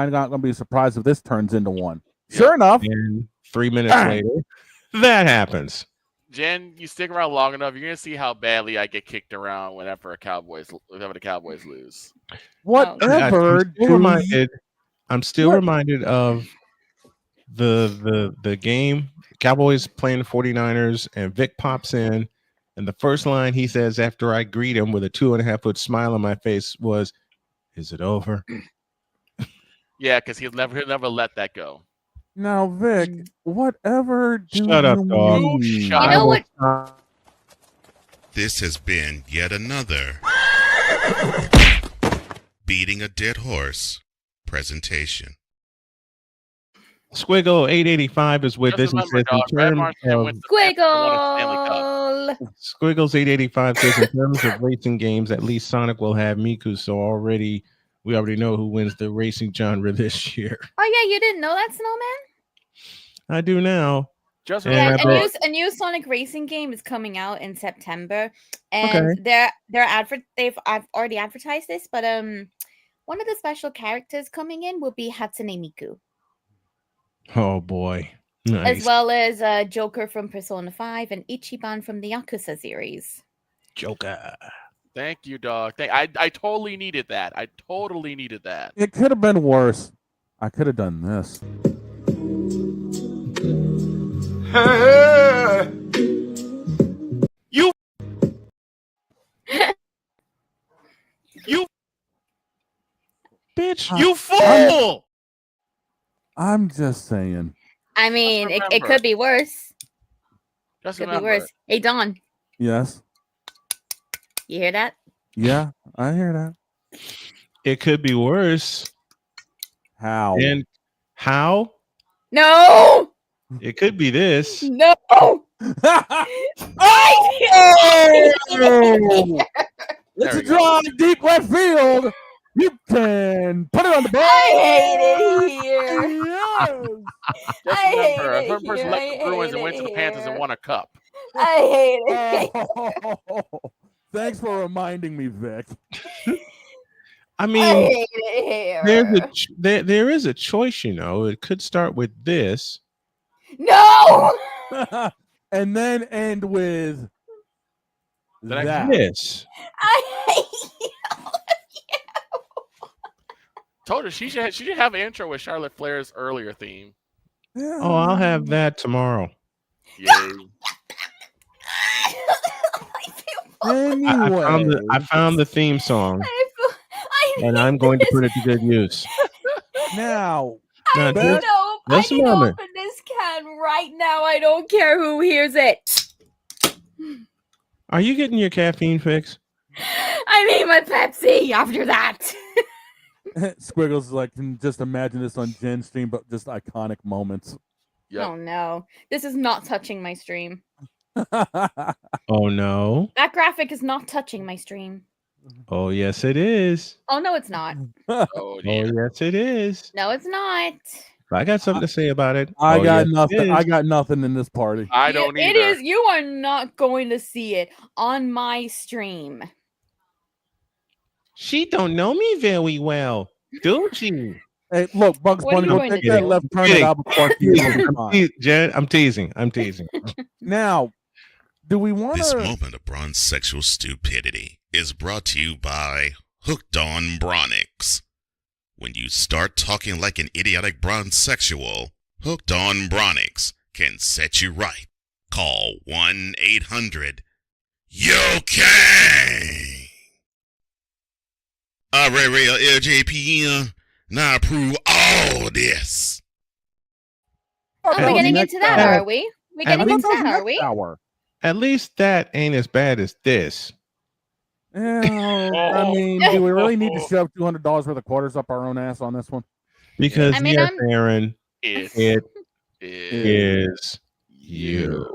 A: not going to be surprised if this turns into one? Sure enough,
B: and 3 minutes later, that happens.
F: Jen, you stick around long enough, you're gonna see how badly I get kicked around whenever the Cowboys lose.
A: Whatever.
B: I'm still reminded of the game Cowboys playing the 49ers, and Vic pops in, and the first line he says after I greet him with a 2.5-foot smile on my face was, "Is it over?"
F: Yeah, because he'll never let that go.
A: Now, Vic, whatever do
B: Shut up, dog.
A: mean?
F: You know
D: what?
G: This has been yet another Beating a Dead Horse presentation.
B: Squiggle 885 is with us.
F: Squiggle.
B: Squiggles 885 says, in terms of racing games, at least Sonic will have Miku, so we already know who wins the racing genre this year.
D: Oh yeah, you didn't know that, Snowman?
B: I do now.
D: A new Sonic racing game is coming out in September, and I've already advertised this, but one of the special characters coming in will be Hatsune Miku.
B: Oh boy. Nice.
D: As well as Joker from Persona 5 and Ichiban from the Yakuza series.
B: Joker.
F: Thank you, dog. I totally needed that.
A: It could have been worse. I could have done this.
F: You
B: bitch,
F: you fool!
A: I'm just saying.
D: I mean, it could be worse.
F: Just
D: could be worse. Hey, Don.
A: Yes.
D: You hear that?
A: Yeah, I hear that.
B: It could be worse.
A: How?
B: And how?
D: No.
B: It could be this.
D: No.
A: It's a draw in deep left field. You can put it on the ball.
D: I hate it here.
A: Yes.
F: Just remember, a certain person left the Bruins and went to the Panthers and won a cup.
D: I hate it.
A: Thanks for reminding me, Vic.
B: I mean, there is a choice, you know. It could start with this.
D: No.
A: And then end with that.
B: This.
D: I hate you.
F: Told her she should have an intro with Charlotte Flair's earlier theme.
A: Yeah.
B: Oh, I'll have that tomorrow.
F: Yay.
A: Anyway.
B: I found the theme song, and I'm going to put it to good use.
A: Now,
D: I need to open this can right now. I don't care who hears it.
B: Are you getting your caffeine fix?
D: I need my Pepsi after that.
A: Squiggles is like, can just imagine this on Jen's stream, but just iconic moments.
F: Yep.
D: Oh no, this is not touching my stream.
B: Oh no.
D: That graphic is not touching my stream.
B: Oh yes, it is.
D: Oh no, it's not.
F: Oh
B: yes, it is.
D: No, it's not.
B: I got something to say about it.
A: I got nothing. I got nothing in this party.
F: I don't either.
D: It is. You are not going to see it on my stream.
B: She don't know me very well. Do she?
A: Hey, look, Bugs
D: What are
A: Bunny,
D: you
A: go
D: going
A: take
D: to
A: that
D: do?
A: left turn at Albuquerque.
B: Jen, I'm teasing.
A: Now, do we want
G: This
A: to?
G: moment of bronze sexual stupidity is brought to you by Hooked on Bronix. When you start talking like an idiotic bronze sexual, Hooked on Bronix can set you right. Call 1-800-YOKAY. Real LJPM. Now approve all this.
D: Oh, we're getting into that, are we? We're getting into that, are we?
B: At least that ain't as bad as this.
A: Yeah, I mean, do we really need to shove $200 worth of quarters up our own ass on this one?
B: Because
D: I mean,
B: yes, Aaron, it is you.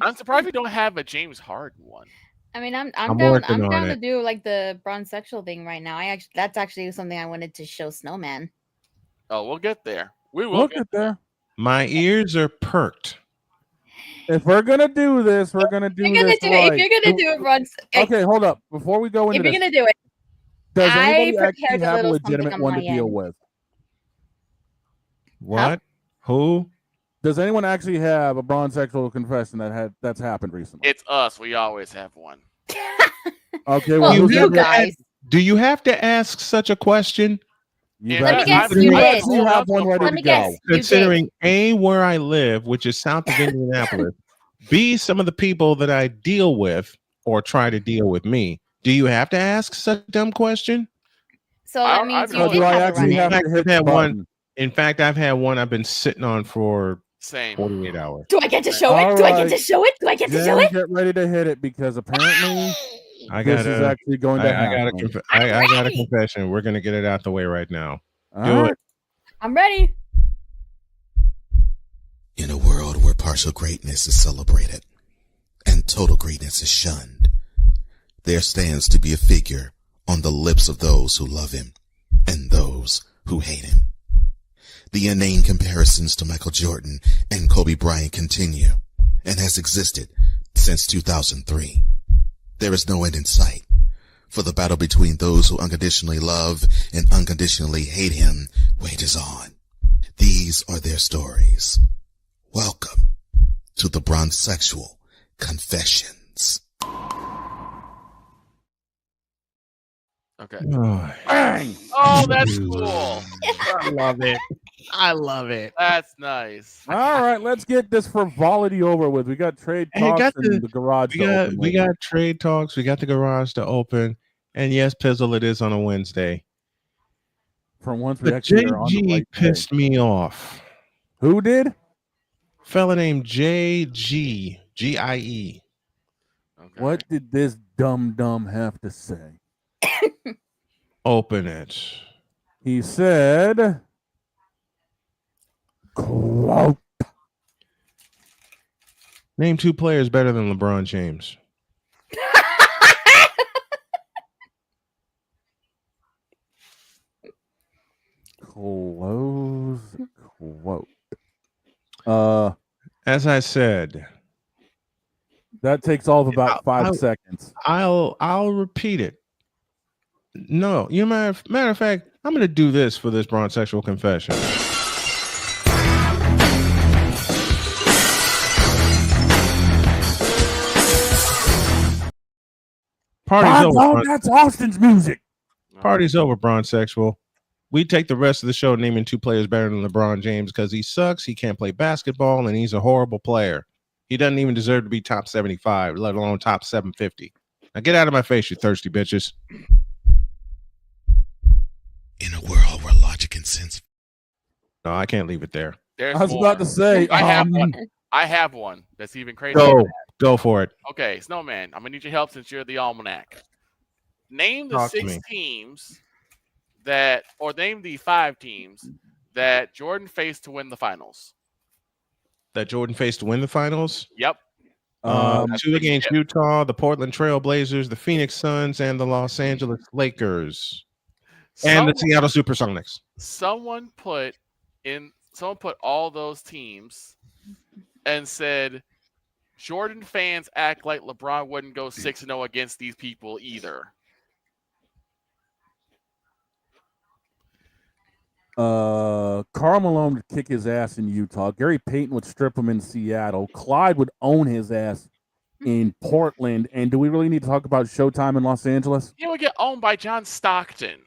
F: I'm surprised we don't have a James Harden one.
D: I mean, I'm
B: I'm
D: down.
B: working
D: I'm
B: on
D: down
B: it.
D: to do like the bronze sexual thing right now. That's actually something I wanted to show Snowman.
F: Oh, we'll get there. We will
A: We'll get there.
B: My ears are perked.
A: If we're gonna do this, we're gonna do this right.
D: If you're gonna do it, bronze.
A: Okay, hold up. Before we go into
D: If you're
A: this,
D: gonna do it,
A: does
D: I
A: anybody actually
D: prepared a
A: have a
D: little
A: legitimate
D: something on
A: one to
D: my
A: deal
D: end.
A: with?
B: What? Who?
A: Does anyone actually have a bronze sexual confession that's happened recently?
F: It's us. We always have one.
A: Okay,
D: Well,
A: well,
D: you guys.
B: Do you have to ask such a question?
D: Let me guess, you did.
A: actually have one ready
D: Let
A: to
D: me
A: go.
D: guess, you did.
B: Considering A, where I live, which is south of Indianapolis, B, some of the people that I deal with or try to deal with me, do you have to ask such a dumb question?
D: So that means you did
A: do I
D: have a
A: actually
D: run-in.
A: have to hit
B: I've had
A: the
B: one.
A: button?
B: In fact, I've had one I've been sitting on for
F: Same
B: 48 hours.
D: Do I get to show it?
A: All
D: Do I get
A: right.
D: to show it? Do I get to show
A: Jen,
D: it?
A: get ready to hit it because apparently this is actually going to happen.
B: I got a confession. We're gonna get it out the way right now.
A: All
B: Do
A: right.
B: it.
D: I'm ready.
P: In a world where partial greatness is celebrated and total greatness is shunned, there stands to be a figure on the lips of those who love him and those who hate him. The inane comparisons to Michael Jordan and Kobe Bryant continue and has existed since 2003. There is no end in sight, for the battle between those who unconditionally love and unconditionally hate him wages on. These are their stories. Welcome to the Bronze Sexual Confessions.
F: Okay.
A: Bang!
F: Oh, that's cool.
B: I love it. I love it.
F: That's nice.
A: All right, let's get this frivolity over with. We got trade talks and the garage.
B: We got trade talks. We got the garage to open, and yes, Pizzle, it is on a Wednesday.
A: For once, we
B: But
A: actually are on the
B: JG
A: right
B: pissed me off.
A: Who did?
B: Fella named JG GIE.
F: Okay.
A: What did this dumb have to say?
B: Open it.
A: He said, quote,
B: Name two players better than LeBron James.
A: Close quote.
B: As I said,
A: that takes all of about 5 seconds.
B: I'll repeat it. No, matter of fact, I'm going to do this for this bronze sexual confession. Party's over.
A: That's Austin's music.
B: Party's over, bronze sexual. We take the rest of the show naming two players better than LeBron James because he sucks, he can't play basketball, and he's a horrible player. He doesn't even deserve to be top 75, let alone top 750. Now get out of my face, you thirsty bitches.
P: In a world where logic and sense...
B: No, I can't leave it there.
F: There's
A: I was
F: more.
A: about to say,
F: I have one that's even crazier.
B: Go for it.
F: Okay, Snowman, I'm gonna need your help since you're the almanac. Name the
B: Talk to
F: 6
B: me.
F: teams name the 5 teams that Jordan faced to win the finals.
B: That Jordan faced to win the finals?
F: Yep.
B: 2 against Utah, the Portland Trail Blazers, the Phoenix Suns, and the Los Angeles Lakers. And the Seattle Supersonics.
F: Someone put all those teams and said Jordan fans act like LeBron wouldn't go 6-0 against these people either.
A: Karl Malone would kick his ass in Utah. Gary Payton would strip him in Seattle. Clyde would own his ass in Portland. And do we really need to talk about Showtime in Los Angeles?
F: He would get owned by John Stockton.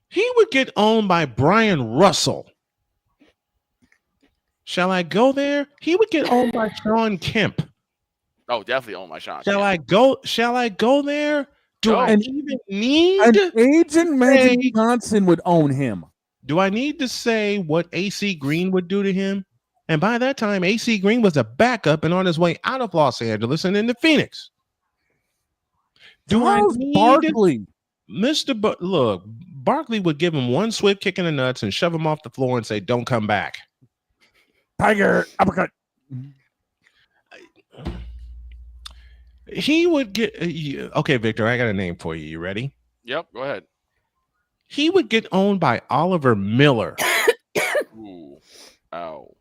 B: He would get owned by Brian Russell. Shall I go there? He would get owned by Sean Kemp.
F: Oh, definitely owned by Sean.
B: Shall I go there? Do I even need
A: an agent? Magic Johnson would own him.
B: Do I need to say what AC Green would do to him? And by that time, AC Green was a backup and on his way out of Los Angeles and into Phoenix. Do
A: Charles
B: I need
A: Barkley?
B: Look, Barkley would give him one swift kick in the nuts and shove him off the floor and say, "Don't come back."
A: Tiger uppercut.
B: He would get okay, Victor. I got a name for you. You ready?
F: Yep, go ahead.
B: He would get owned by Oliver Miller.
F: Ooh. Ow.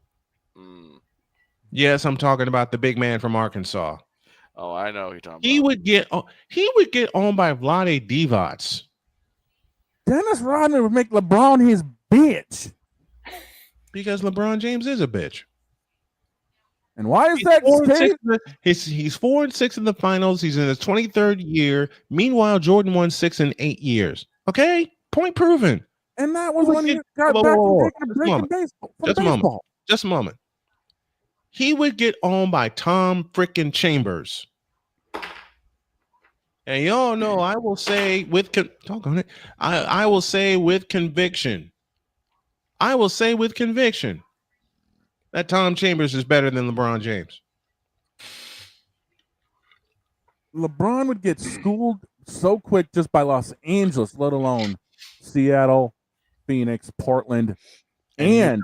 B: Yes, I'm talking about the big man from Arkansas.
F: Oh, I know who you're talking
B: He would get owned by Vlade Divac.
A: Dennis Rodman would make LeBron his bitch.
B: Because LeBron James is a bitch.
A: And why is that?
B: He's 4-6 in the finals. He's in his 23rd year. Meanwhile, Jordan won 6 in 8 years. Okay, point proven.
A: And that was when he got back from taking a break in baseball.
B: Just a moment. He would get owned by Tom frickin' Chambers. And y'all know I will say with I will say with conviction. I will say with conviction that Tom Chambers is better than LeBron James.
A: LeBron would get schooled so quick just by Los Angeles, let alone Seattle, Phoenix, Portland, and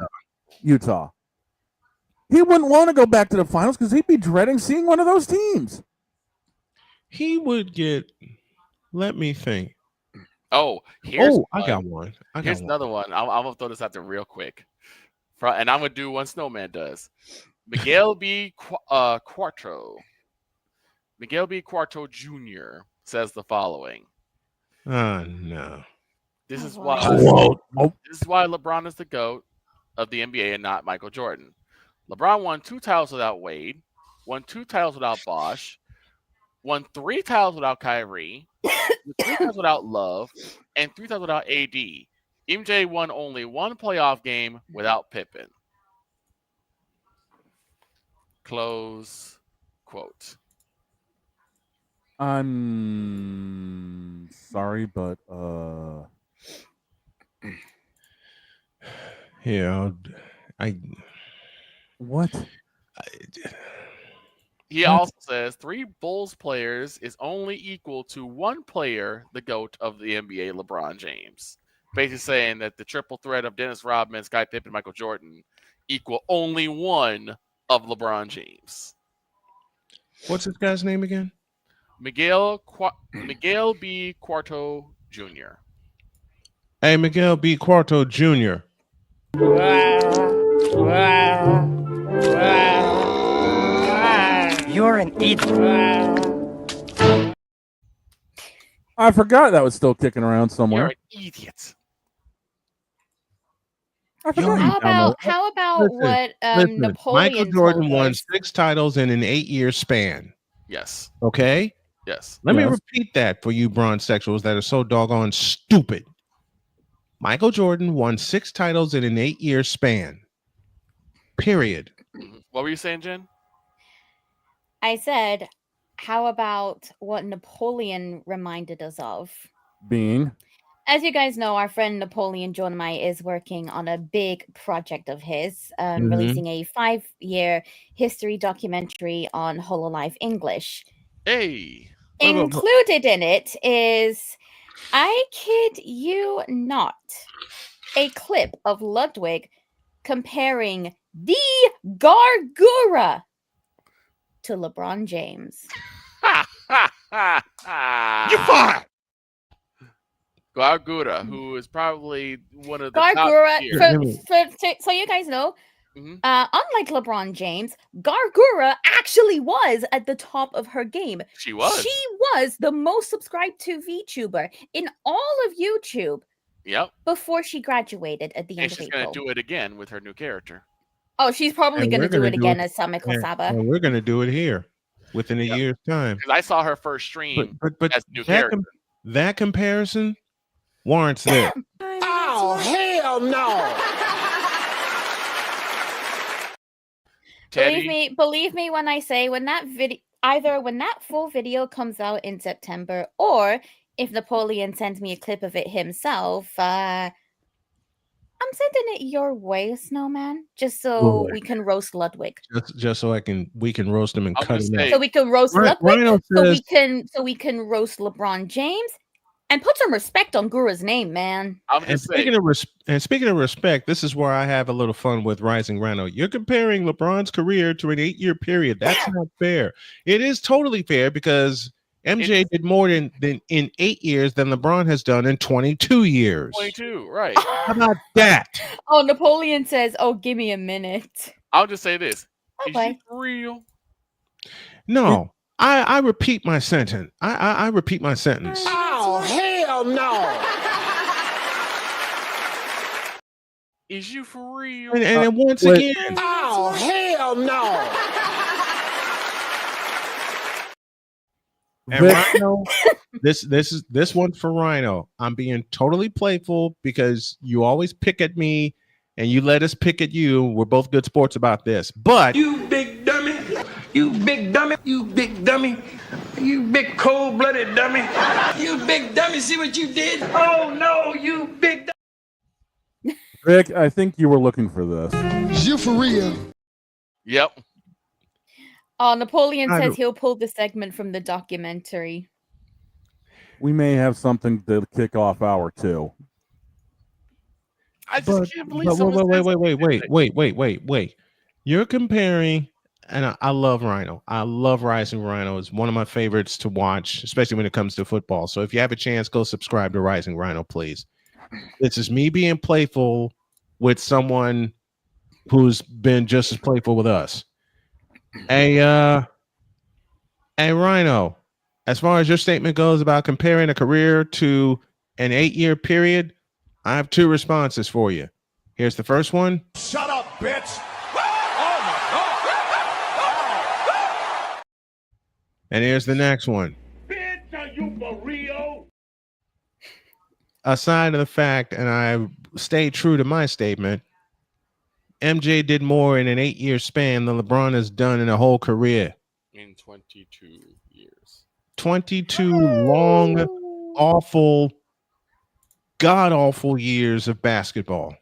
A: Utah. He wouldn't want to go back to the finals because he'd be dreading seeing one of those teams.
B: He would get, let me think.
F: Oh,
B: I got one.
F: Here's another one. I'm going to throw this out there real quick. And I'm going to do one Snowman does. Miguel B. Cuarto. Miguel B. Cuarto Jr. says the following.
B: No.
F: This is why LeBron is the GOAT of the NBA and not Michael Jordan. LeBron won 2 titles without Wade, won 2 titles without Bosh, won 3 titles without Kyrie, 3 titles without Love, and 3 titles without AD. MJ won only 1 playoff game without Pippen. Close quote.
A: I'm sorry, but
B: yeah,
A: what?
F: He also says 3 Bulls players is only equal to 1 player, the GOAT of the NBA, LeBron James. Basically saying that the triple threat of Dennis Rodman, Scottie Pippen, Michael Jordan equal only 1 of LeBron James.
B: What's this guy's name again?
F: Miguel B. Cuarto Jr.
B: Hey, Miguel B. Cuarto Jr.
Q: You're an idiot.
A: I forgot that was still kicking around somewhere.
F: You're an idiot.
D: How about what Napoleon
B: Michael Jordan
D: told
B: won
D: us?
B: 6 titles in an 8-year span.
F: Yes.
B: Okay?
F: Yes.
B: Let me repeat that for you bronzexuals that are so doggone stupid. Michael Jordan won 6 titles in an 8-year span. Period.
F: What were you saying, Jen?
D: I said, how about what Napoleon reminded us of?
A: Being?
D: As you guys know, our friend Napoleon Jonemai is working on a big project of his, releasing a 5-year history documentary on HoloLive English.
F: Hey!
D: Included in it is, I kid you not, a clip of Ludwig comparing the Gargura to LeBron James.
F: You fought! Gargura, who is probably one of the
D: Gargura,
F: top
D: so you guys know, unlike LeBron James, Gargura actually was at the top of her game.
F: She was.
D: She was the most subscribed to VTuber in all of YouTube
F: Yep.
D: Before she graduated at the end of April.
F: And she's going to do it again with her new character.
D: Oh, she's probably going to do it again as Samiko Saba.
B: And we're going to do it here within a year's time.
F: Because I saw her first stream as new character.
B: That comparison warrants this.
Q: Oh, hell no!
D: Believe me when I say when that video, either when that full video comes out in September, or if Napoleon sends me a clip of it himself, I'm sending it your way, Snowman, just so we can roast Ludwig.
B: Just so we can roast him and cut him up.
D: So we can roast Ludwig. So we can roast LeBron James. And put some respect on Gura's name, man.
B: Speaking of respect, this is where I have a little fun with Rising Rhino. You're comparing LeBron's career to an 8-year period. That's not fair. It is totally fair because MJ did more in 8 years than LeBron has done in 22 years.
F: 22, right.
B: How about that?
D: Oh, Napoleon says, "Oh, give me a minute."
F: I'll just say this.
D: Okay.
F: Is she for real?
B: No. I repeat my sentence. I repeat my sentence.
Q: Oh, hell no!
F: Is you for real?
B: And then once again.
Q: Oh, hell no!
B: And Rhino, this one's for Rhino. I'm being totally playful because you always pick at me and you let us pick at you. We're both good sports about this. But
Q: You big dummy! You big dummy! You big dummy! You big cold-blooded dummy! You big dummy! See what you did? Oh no! You big dummy!
A: Vic, I think you were looking for this.
Q: Is you for real?
F: Yep.
D: Napoleon says he'll pull the segment from the documentary.
A: We may have something to kick off hour 2.
F: I just can't believe
B: wait. You're comparing, and I love Rhino. I love Rising Rhino. It's one of my favorites to watch, especially when it comes to football. So if you have a chance, go subscribe to Rising Rhino, please. This is me being playful with someone who's been just as playful with us. Hey, Rhino, as far as your statement goes about comparing a career to an 8-year period, I have 2 responses for you. Here's the first one.
Q: Shut up, bitch!
B: And here's the next one.
Q: Bitch, are you for real?
B: Aside of the fact, and I stay true to my statement, MJ did more in an 8-year span than LeBron has done in a whole career.
F: In 22 years.
B: 22 long, awful, god-awful years of basketball.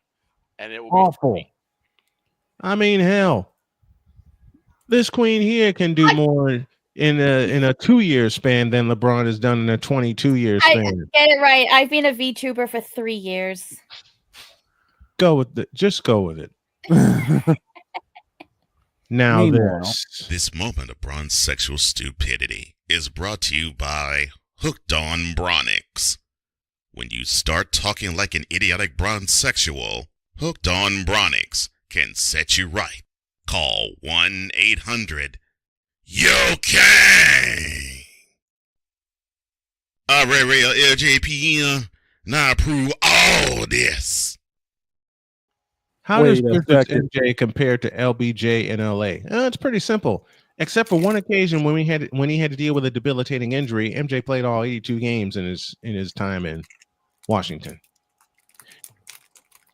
F: And it will
B: awful. I mean, hell, this queen here can do more in a 2-year span than LeBron has done in a 22-year span.
D: I get it right. I've been a VTuber for 3 years.
B: Go with it. Just go with it. Now
G: this moment of bronze sexual stupidity is brought to you by Hooked on Bronix. When you start talking like an idiotic bronze sexual, Hooked on Bronix can set you right. Call 1-800-YOKAY. Real LJPM. Now approve all this.
B: How does MJ compare to LBJ in LA? It's pretty simple. Except for one occasion when he had to deal with a debilitating injury, MJ played all 82 games in his time in Washington.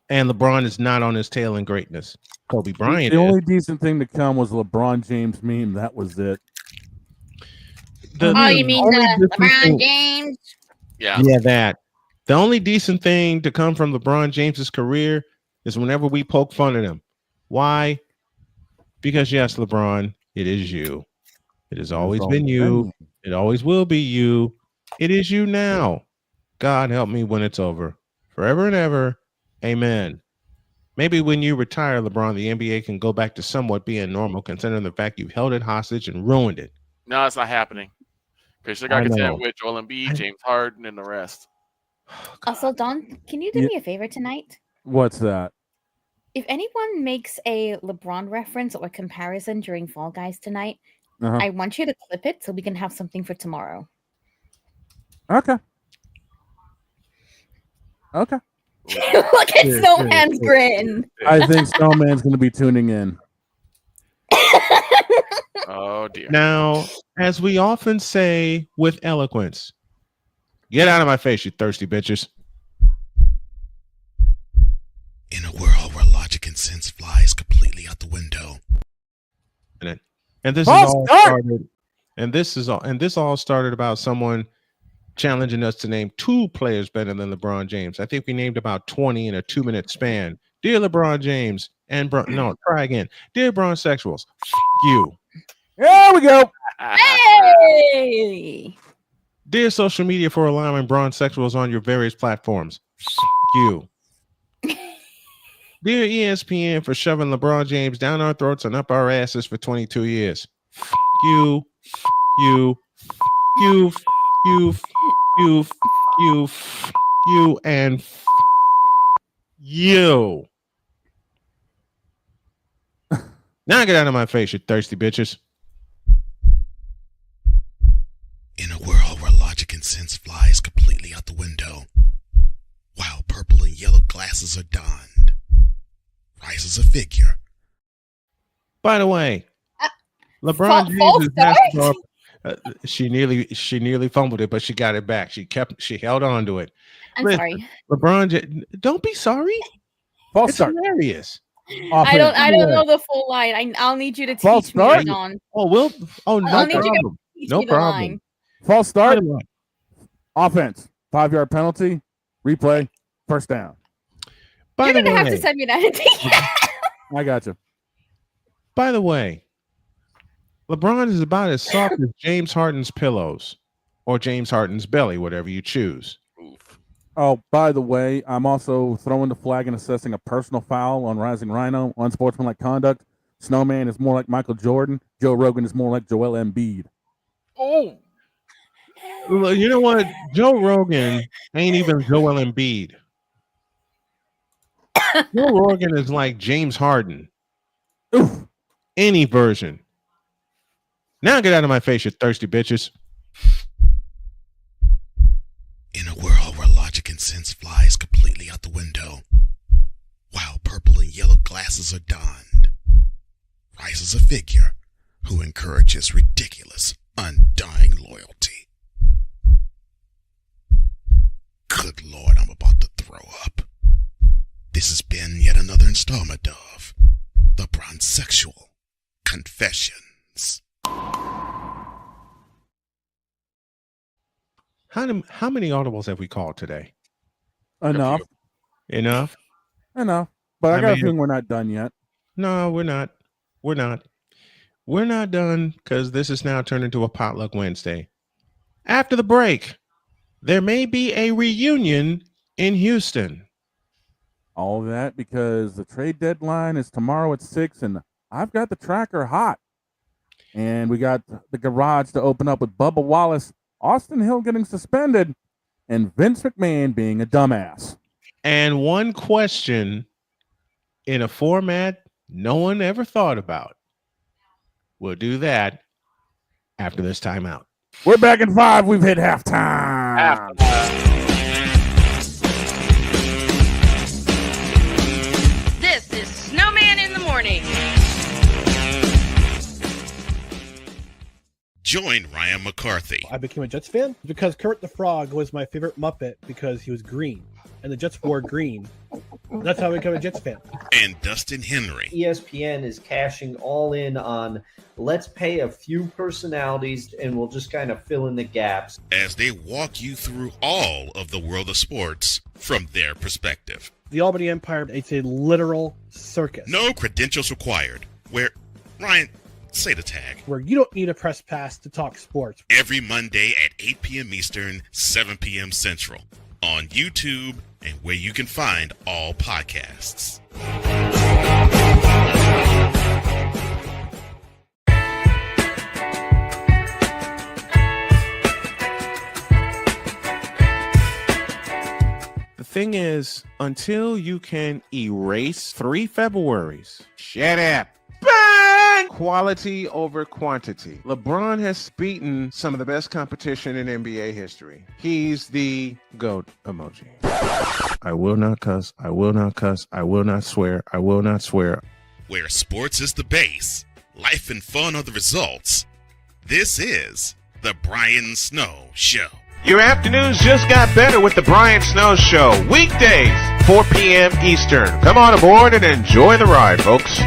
B: And LeBron is not on his tail in greatness. Kobe Bryant.
A: The only decent thing to come was LeBron James meme. That was it.
D: You mean LeBron James?
F: Yeah.
B: Yeah, that. The only decent thing to come from LeBron James's career is whenever we poke fun at him. Why? Because yes, LeBron, it is you. It has always been you. It always will be you. It is you now. God help me when it's over. Forever and ever. Amen. Maybe when you retire, LeBron, the NBA can go back to somewhat being normal, considering the fact you've held it hostage and ruined it.
F: No, it's not happening. Because they got content with Joel Embiid, James Harden, and the rest.
D: Also, Don, can you do me a favor tonight?
A: What's that?
D: If anyone makes a LeBron reference or comparison during Fall Guys tonight, I want you to clip it so we can have something for tomorrow.
A: Okay.
D: Look at Snowman's grin.
A: I think Snowman's going to be tuning in.
F: Oh dear.
B: Now, as we often say with eloquence, get out of my face, you thirsty bitches.
P: In a world where logic and sense flies completely out the window.
B: And this is all started. And this all started about someone challenging us to name 2 players better than LeBron James. I think we named about 20 in a 2-minute span. Dear LeBron James and try again. Dear Bronsexuals, you.
A: There we go.
D: Hey!
B: Dear social media for allowing Bronsexuals on your various platforms, you. Dear ESPN for shoving LeBron James down our throats and up our asses for 22 years. You, and you. Now get out of my face, you thirsty bitches.
P: In a world where logic and sense flies completely out the window, while purple and yellow glasses are donned, rises a figure.
B: By the way, LeBron James is basketball. She nearly fumbled it, but she got it back. She held on to it.
D: I'm sorry.
B: LeBron, don't be sorry.
A: False
B: it's
A: start.
B: Hilarious.
D: I don't know the full line. I'll need you to teach me, John.
B: No problem. No problem.
A: False start. Offense. 5-yard penalty. Replay. First down.
D: You're gonna have to send me that.
A: I got you.
B: By the way, LeBron is about as soft as James Harden's pillows or James Harden's belly, whatever you choose.
A: Oh, by the way, I'm also throwing the flag and assessing a personal foul on Rising Rhino, unsportsmanlike conduct. Snowman is more like Michael Jordan. Joe Rogan is more like Joel Embiid.
F: Oh.
B: You know what? Joe Rogan ain't even Joel Embiid. Joe Rogan is like James Harden.
A: Oof.
B: Any version. Now get out of my face, you thirsty bitches.
P: In a world where logic and sense flies completely out the window, while purple and yellow glasses are donned, rises a figure who encourages ridiculous, undying loyalty. Good Lord, I'm about to throw up. This has been yet another installment of The Bronsexual Confessions.
B: How many audibles have we called today?
A: Enough.
B: Enough?
A: Enough. But I got a feeling we're not done yet.
B: No, we're not. We're not. We're not done because this is now turned into a potluck Wednesday. After the break, there may be a reunion in Houston.
A: All that because the trade deadline is tomorrow at 6, and I've got the tracker hot. And we got the garage to open up with Bubba Wallace, Austin Hill getting suspended, and Vince McMahon being a dumbass.
B: And one question in a format no one ever thought about. We'll do that after this timeout.
A: We're back in 5. We've hit halftime.
K: This is Snowman in the Morning.
G: Join Ryan McCarthy.
L: I became a Jets fan because Kurt the Frog was my favorite Muppet because he was green, and the Jets wore green. That's how I became a Jets fan.
G: And Dustin Henry.
M: ESPN is cashing all in on let's pay a few personalities and we'll just kind of fill in the gaps.
G: As they walk you through all of the world of sports from their perspective.
L: The Albany Empire, it's a literal circus.
G: No credentials required. Where, Ryan, say the tag.
L: Where you don't need a press pass to talk sports.
G: Every Monday at 8 p.m. Eastern, 7 p.m. Central. On YouTube and where you can find all podcasts.
B: The thing is, until you can erase 3 Februaries, shut up. LeBron! Quality over quantity. LeBron has beaten some of the best competition in NBA history. He's the GOAT emoji. I will not cuss. I will not cuss. I will not swear. I will not swear.
G: Where sports is the base, life and fun are the results. This is the Brian Snow Show.
B: Your afternoons just got better with the Brian Snow Show. Weekdays, 4 p.m. Eastern. Come on aboard and enjoy the ride, folks.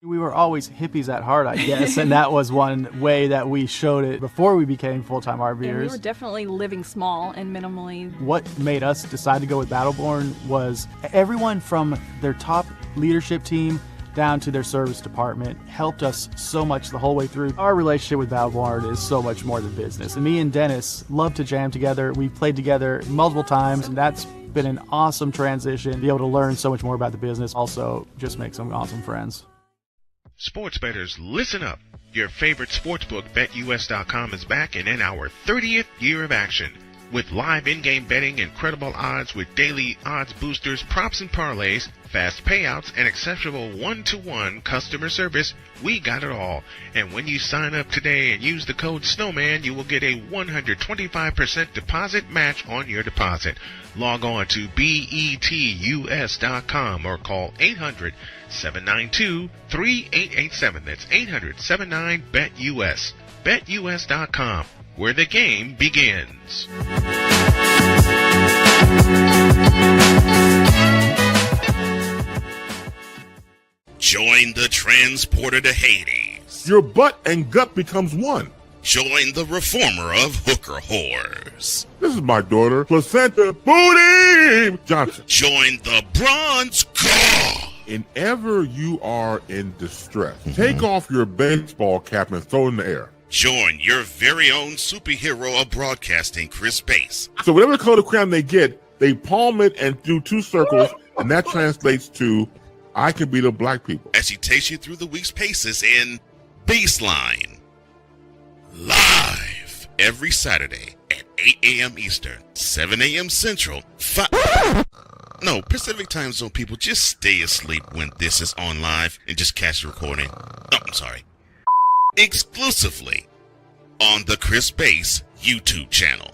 R: We were always hippies at heart, I guess, and that was one way that we showed it before we became full-time RVers.
S: And we were definitely living small and minimally.
R: What made us decide to go with Battleborn was everyone from their top leadership team down to their service department helped us so much the whole way through. Our relationship with Battleborn is so much more than business. And me and Dennis love to jam together. We played together multiple times, and that's been an awesome transition. Be able to learn so much more about the business, also just make some awesome friends.
B: Sports bettors, listen up. Your favorite sportsbook, BetUS.com, is back and in our 30th year of action. With live in-game betting, incredible odds with daily odds boosters, props and parlays, fast payouts, and exceptional one-to-one customer service, we got it all. And when you sign up today and use the code Snowman, you will get a 125% deposit match on your deposit. Log on to betus.com or call 800-792-3887. That's 800-79-BET-US. BetUS.com, where the game begins.
G: Join the transporter to Hades.
H: Your butt and gut becomes one.
G: Join the reformer of hooker whores.
H: This is my daughter, Placenta Booty Johnson.
G: Join the bronze car.
H: Whenever you are in distress, take off your baseball cap and throw it in the air.
G: Join your very own superhero of broadcasting, Chris Bass.
H: So whatever color crayon they get, they palm it and do 2 circles, and that translates to, I can beat up black people.
G: As he takes you through the week's paces in Baseline. Live every Saturday at 8 a.m. Eastern, 7 a.m. Central, No, Pacific Time Zone people, just stay asleep when this is on live and just catch the recording. Oh, I'm sorry. Exclusively on the Chris Bass YouTube channel.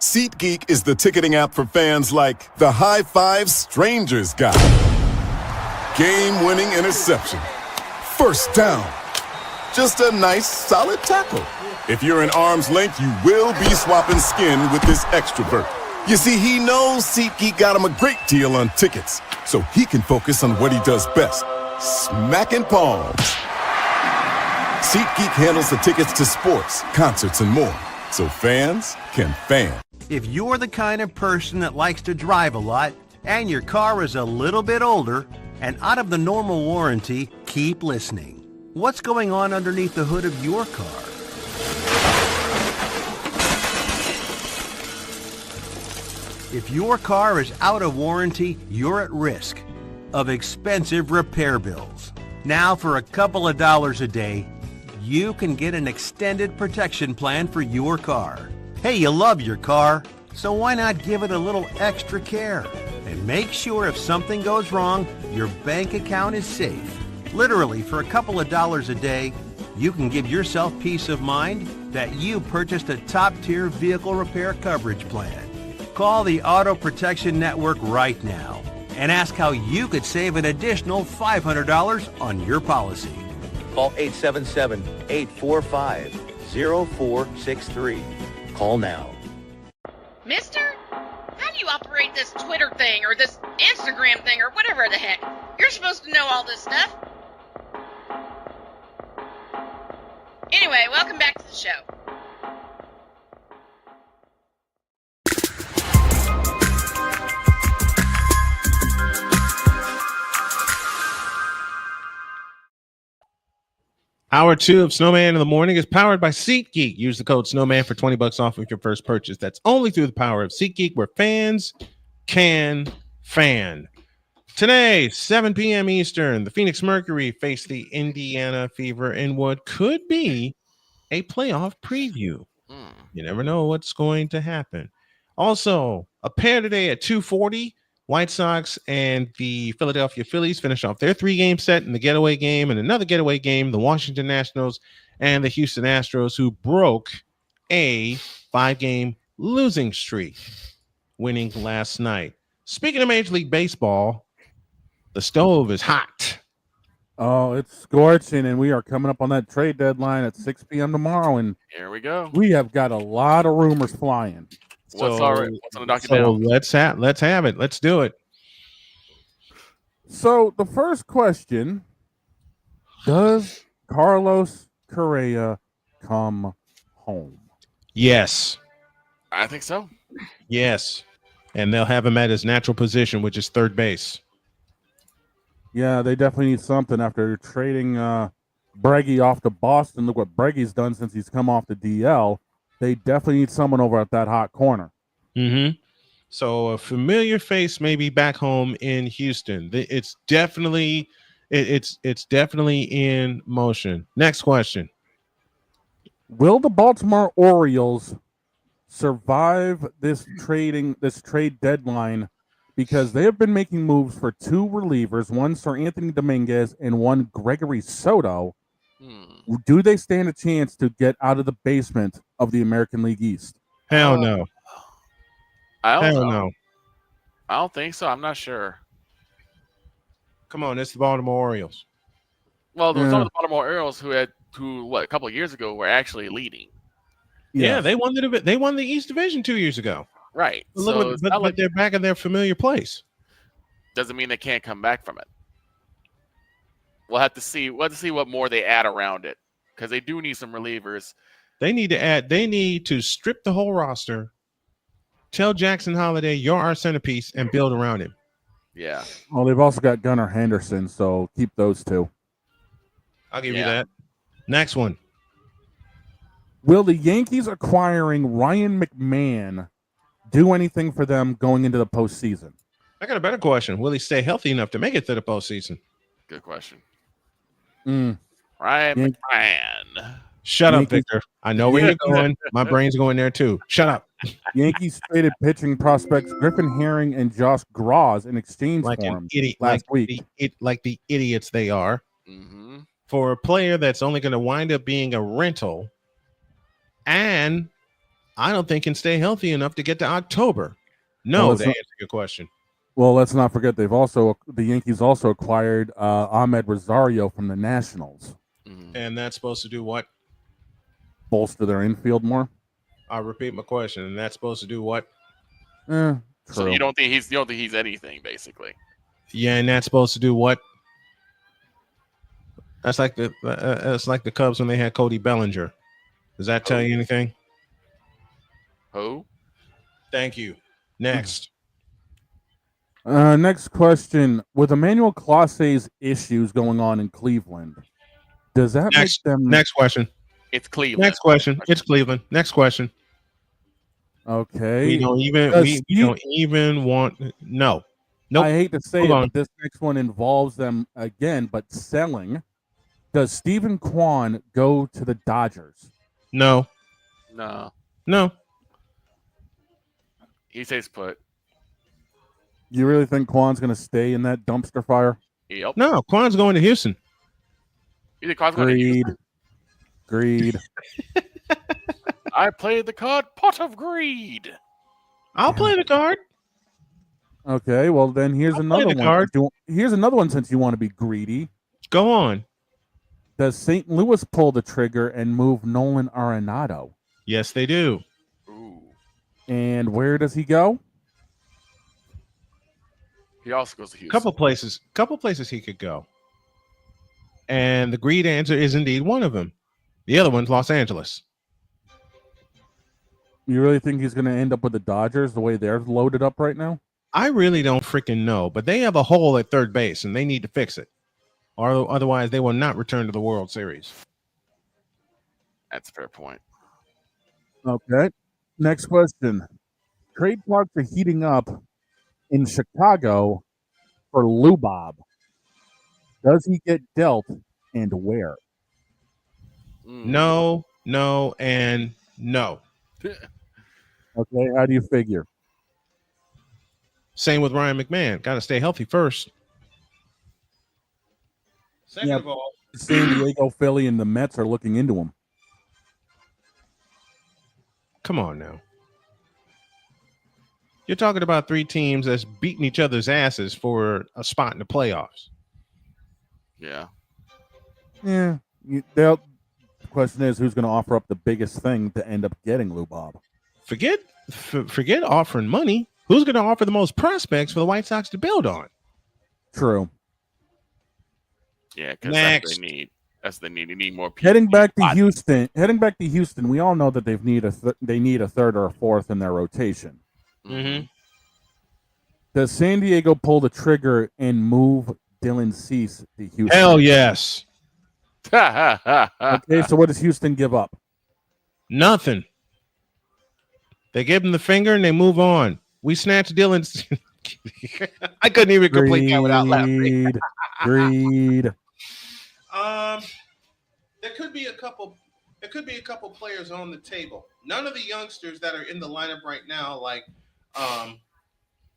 T: SeatGeek is the ticketing app for fans like the high five strangers got. Game-winning interception. First down. Just a nice, solid tackle. If you're in arm's length, you will be swapping skin with this extrovert. You see, he knows SeatGeek got him a great deal on tickets, so he can focus on what he does best, smacking palms. SeatGeek handles the tickets to sports, concerts, and more, so fans can fan.
N: If you're the kind of person that likes to drive a lot, and your car is a little bit older and out of the normal warranty, keep listening. What's going on underneath the hood of your car? If your car is out of warranty, you're at risk of expensive repair bills. Now, for a couple of dollars a day, you can get an extended protection plan for your car. Hey, you love your car, so why not give it a little extra care? And make sure if something goes wrong, your bank account is safe. Literally, for a couple of dollars a day, you can give yourself peace of mind that you purchased a top-tier vehicle repair coverage plan. Call the Auto Protection Network right now and ask how you could save an additional $500 on your policy.
U: Call 877-845-0463. Call now.
K: Mister, how do you operate this Twitter thing or this Instagram thing or whatever the heck? You're supposed to know all this stuff. Anyway, welcome back to the show.
B: Hour 2 of Snowman in the Morning is powered by SeatGeek. Use the code Snowman for $20 off with your first purchase. That's only through the power of SeatGeek, where fans can fan. Today, 7 p.m. Eastern, the Phoenix Mercury face the Indiana Fever in what could be a playoff preview. You never know what's going to happen. Also, a pair today at 2:40. White Sox and the Philadelphia Phillies finish off their 3-game set in the getaway game, and another getaway game, the Washington Nationals and the Houston Astros, who broke a 5-game losing streak, winning last night. Speaking of Major League Baseball, the stove is hot.
A: Oh, it's scorching, and we are coming up on that trade deadline at 6 p.m. tomorrow, and
F: here we go.
A: We have got a lot of rumors flying.
F: What's on the docket now?
B: Let's have it. Let's do it.
A: So the first question: does Carlos Correa come home?
B: Yes,
F: I think so.
B: Yes, and they'll have him at his natural position, which is third base.
A: Yeah, they definitely need something after trading Breggy off to Boston. Look what Breggy's done since he's come off the DL. They definitely need someone over at that hot corner.
B: Mm-hmm. So a familiar face maybe back home in Houston. It's definitely in motion. Next question.
A: Will the Baltimore Orioles survive this trade deadline? Because they have been making moves for 2 relievers, one Sir Anthony Dominguez and one Gregory Soto. Do they stand a chance to get out of the basement of the American League East?
B: Hell no.
F: I don't know. I don't think so. I'm not sure.
B: Come on, it's the Baltimore Orioles.
F: Well, there were some of the Baltimore Orioles who a couple of years ago were actually leading.
B: Yeah, they won the East Division 2 years ago.
F: Right.
B: But they're back in their familiar place.
F: Doesn't mean they can't come back from it. We'll have to see. We'll have to see what more they add around it, because they do need some relievers.
B: They need to strip the whole roster. Tell Jackson Holiday you're our centerpiece and build around him.
F: Yeah.
A: Well, they've also got Gunnar Henderson, so keep those 2.
B: I'll give you that. Next one.
A: Will the Yankees acquiring Ryan McMahon do anything for them going into the postseason?
B: I got a better question. Will he stay healthy enough to make it to the postseason?
F: Good question.
A: Mm.
F: Ryan McMahon.
B: Shut up, Victor. I know where you're going. My brain's going there too. Shut up.
A: Yankees traded pitching prospects Griffin Herring and Josh Graz in exchange for him last week.
B: Like the idiots they are.
F: Mm-hmm.
B: For a player that's only going to wind up being a rental, and I don't think can stay healthy enough to get to October. No, to answer your question.
A: Well, let's not forget the Yankees also acquired Ahmed Rosario from the Nationals.
B: And that's supposed to do what?
A: Bolster their infield more.
B: I'll repeat my question. And that's supposed to do what?
A: True.
F: So you don't think he's anything, basically?
B: Yeah, and that's supposed to do what? That's like the Cubs when they had Cody Bellinger. Does that tell you anything?
F: Who?
B: Thank you. Next.
A: Next question. With Emmanuel Clase's issues going on in Cleveland, does that make them...
B: Next question.
F: It's Cleveland.
B: Next question. It's Cleveland. Next question.
A: Okay.
B: We don't even want... No. Nope.
A: I hate to say it, but this next one involves them again, but selling. Does Stephen Kwan go to the Dodgers?
B: No.
F: No. He stays put.
A: You really think Kwan's going to stay in that dumpster fire?
F: Yep.
B: No, Kwan's going to Houston.
F: You think Kwan's going to Houston?
A: Greed.
F: I played the card pot of greed.
B: I'll play the card.
A: Okay, well then here's another one. Here's another one since you want to be greedy.
B: Go on.
A: Does St. Louis pull the trigger and move Nolan Arenado?
B: Yes, they do.
F: Ooh.
A: And where does he go?
F: He also goes to Houston.
B: Couple places he could go. And the greed answer is indeed one of them. The other one's Los Angeles.
A: You really think he's going to end up with the Dodgers the way they're loaded up right now?
B: I really don't freaking know, but they have a hole at third base and they need to fix it. Or otherwise they will not return to the World Series.
F: That's a fair point.
A: Okay. Next question. Trade talks are heating up in Chicago for Lou Bob. Does he get dealt and where?
B: No, and no.
A: Okay, how do you figure?
B: Same with Ryan McMahon. Got to stay healthy first. Second of all,
A: San Diego, Philly, and the Mets are looking into him.
B: Come on now. You're talking about 3 teams that's beating each other's asses for a spot in the playoffs.
F: Yeah.
A: Yeah. The question is, who's going to offer up the biggest thing to end up getting Lou Bob?
B: Forget offering money. Who's going to offer the most prospects for the White Sox to build on?
A: True.
F: Yeah, because that's what they need. That's what they need. They need more people.
A: Heading back to Houston, we all know that they need a third or a fourth in their rotation.
B: Mm-hmm.
A: Does San Diego pull the trigger and move Dylan Cease to Houston?
B: Hell yes.
A: Okay, so what does Houston give up?
B: Nothing. They give him the finger and they move on. We snatched Dylan. I couldn't even complete that without laughing.
A: Greed.
B: There could be a couple. There could be a couple players on the table. None of the youngsters that are in the lineup right now, like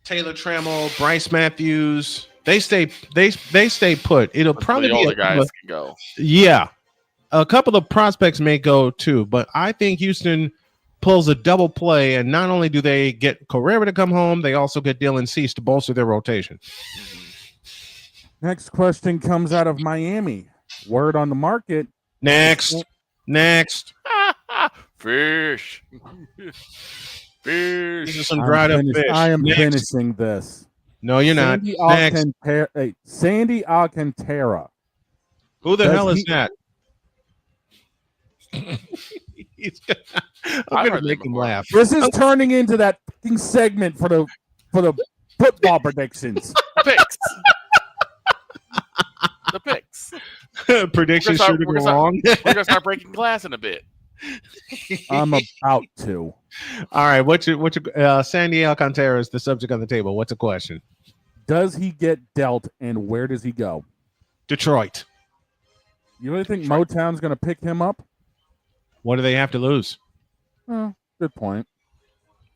B: Taylor Trammell, Bryce Matthews, they stay put. It'll probably
F: the
B: be
F: older guys can go.
B: Yeah, a couple of prospects may go too, but I think Houston pulls a double play, and not only do they get Carrera to come home, they also get Dylan Cease to bolster their rotation.
A: Next question comes out of Miami. Word on the market.
B: Next.
F: Fish.
B: These are some dried up fish.
A: I am finishing this.
B: No, you're not.
A: Sandy Alcantara.
B: Who the hell is that? I'm gonna make him laugh.
A: This is turning into that fucking segment for the football predictions.
F: Picks. The picks.
B: Predictions should go wrong.
F: We're gonna start breaking glass in a bit.
A: I'm about to.
B: All right, what's your Sandy Alcantara is the subject on the table. What's the question?
A: Does he get dealt, and where does he go?
B: Detroit.
A: You really think Motown's going to pick him up?
B: What do they have to lose?
A: Good point.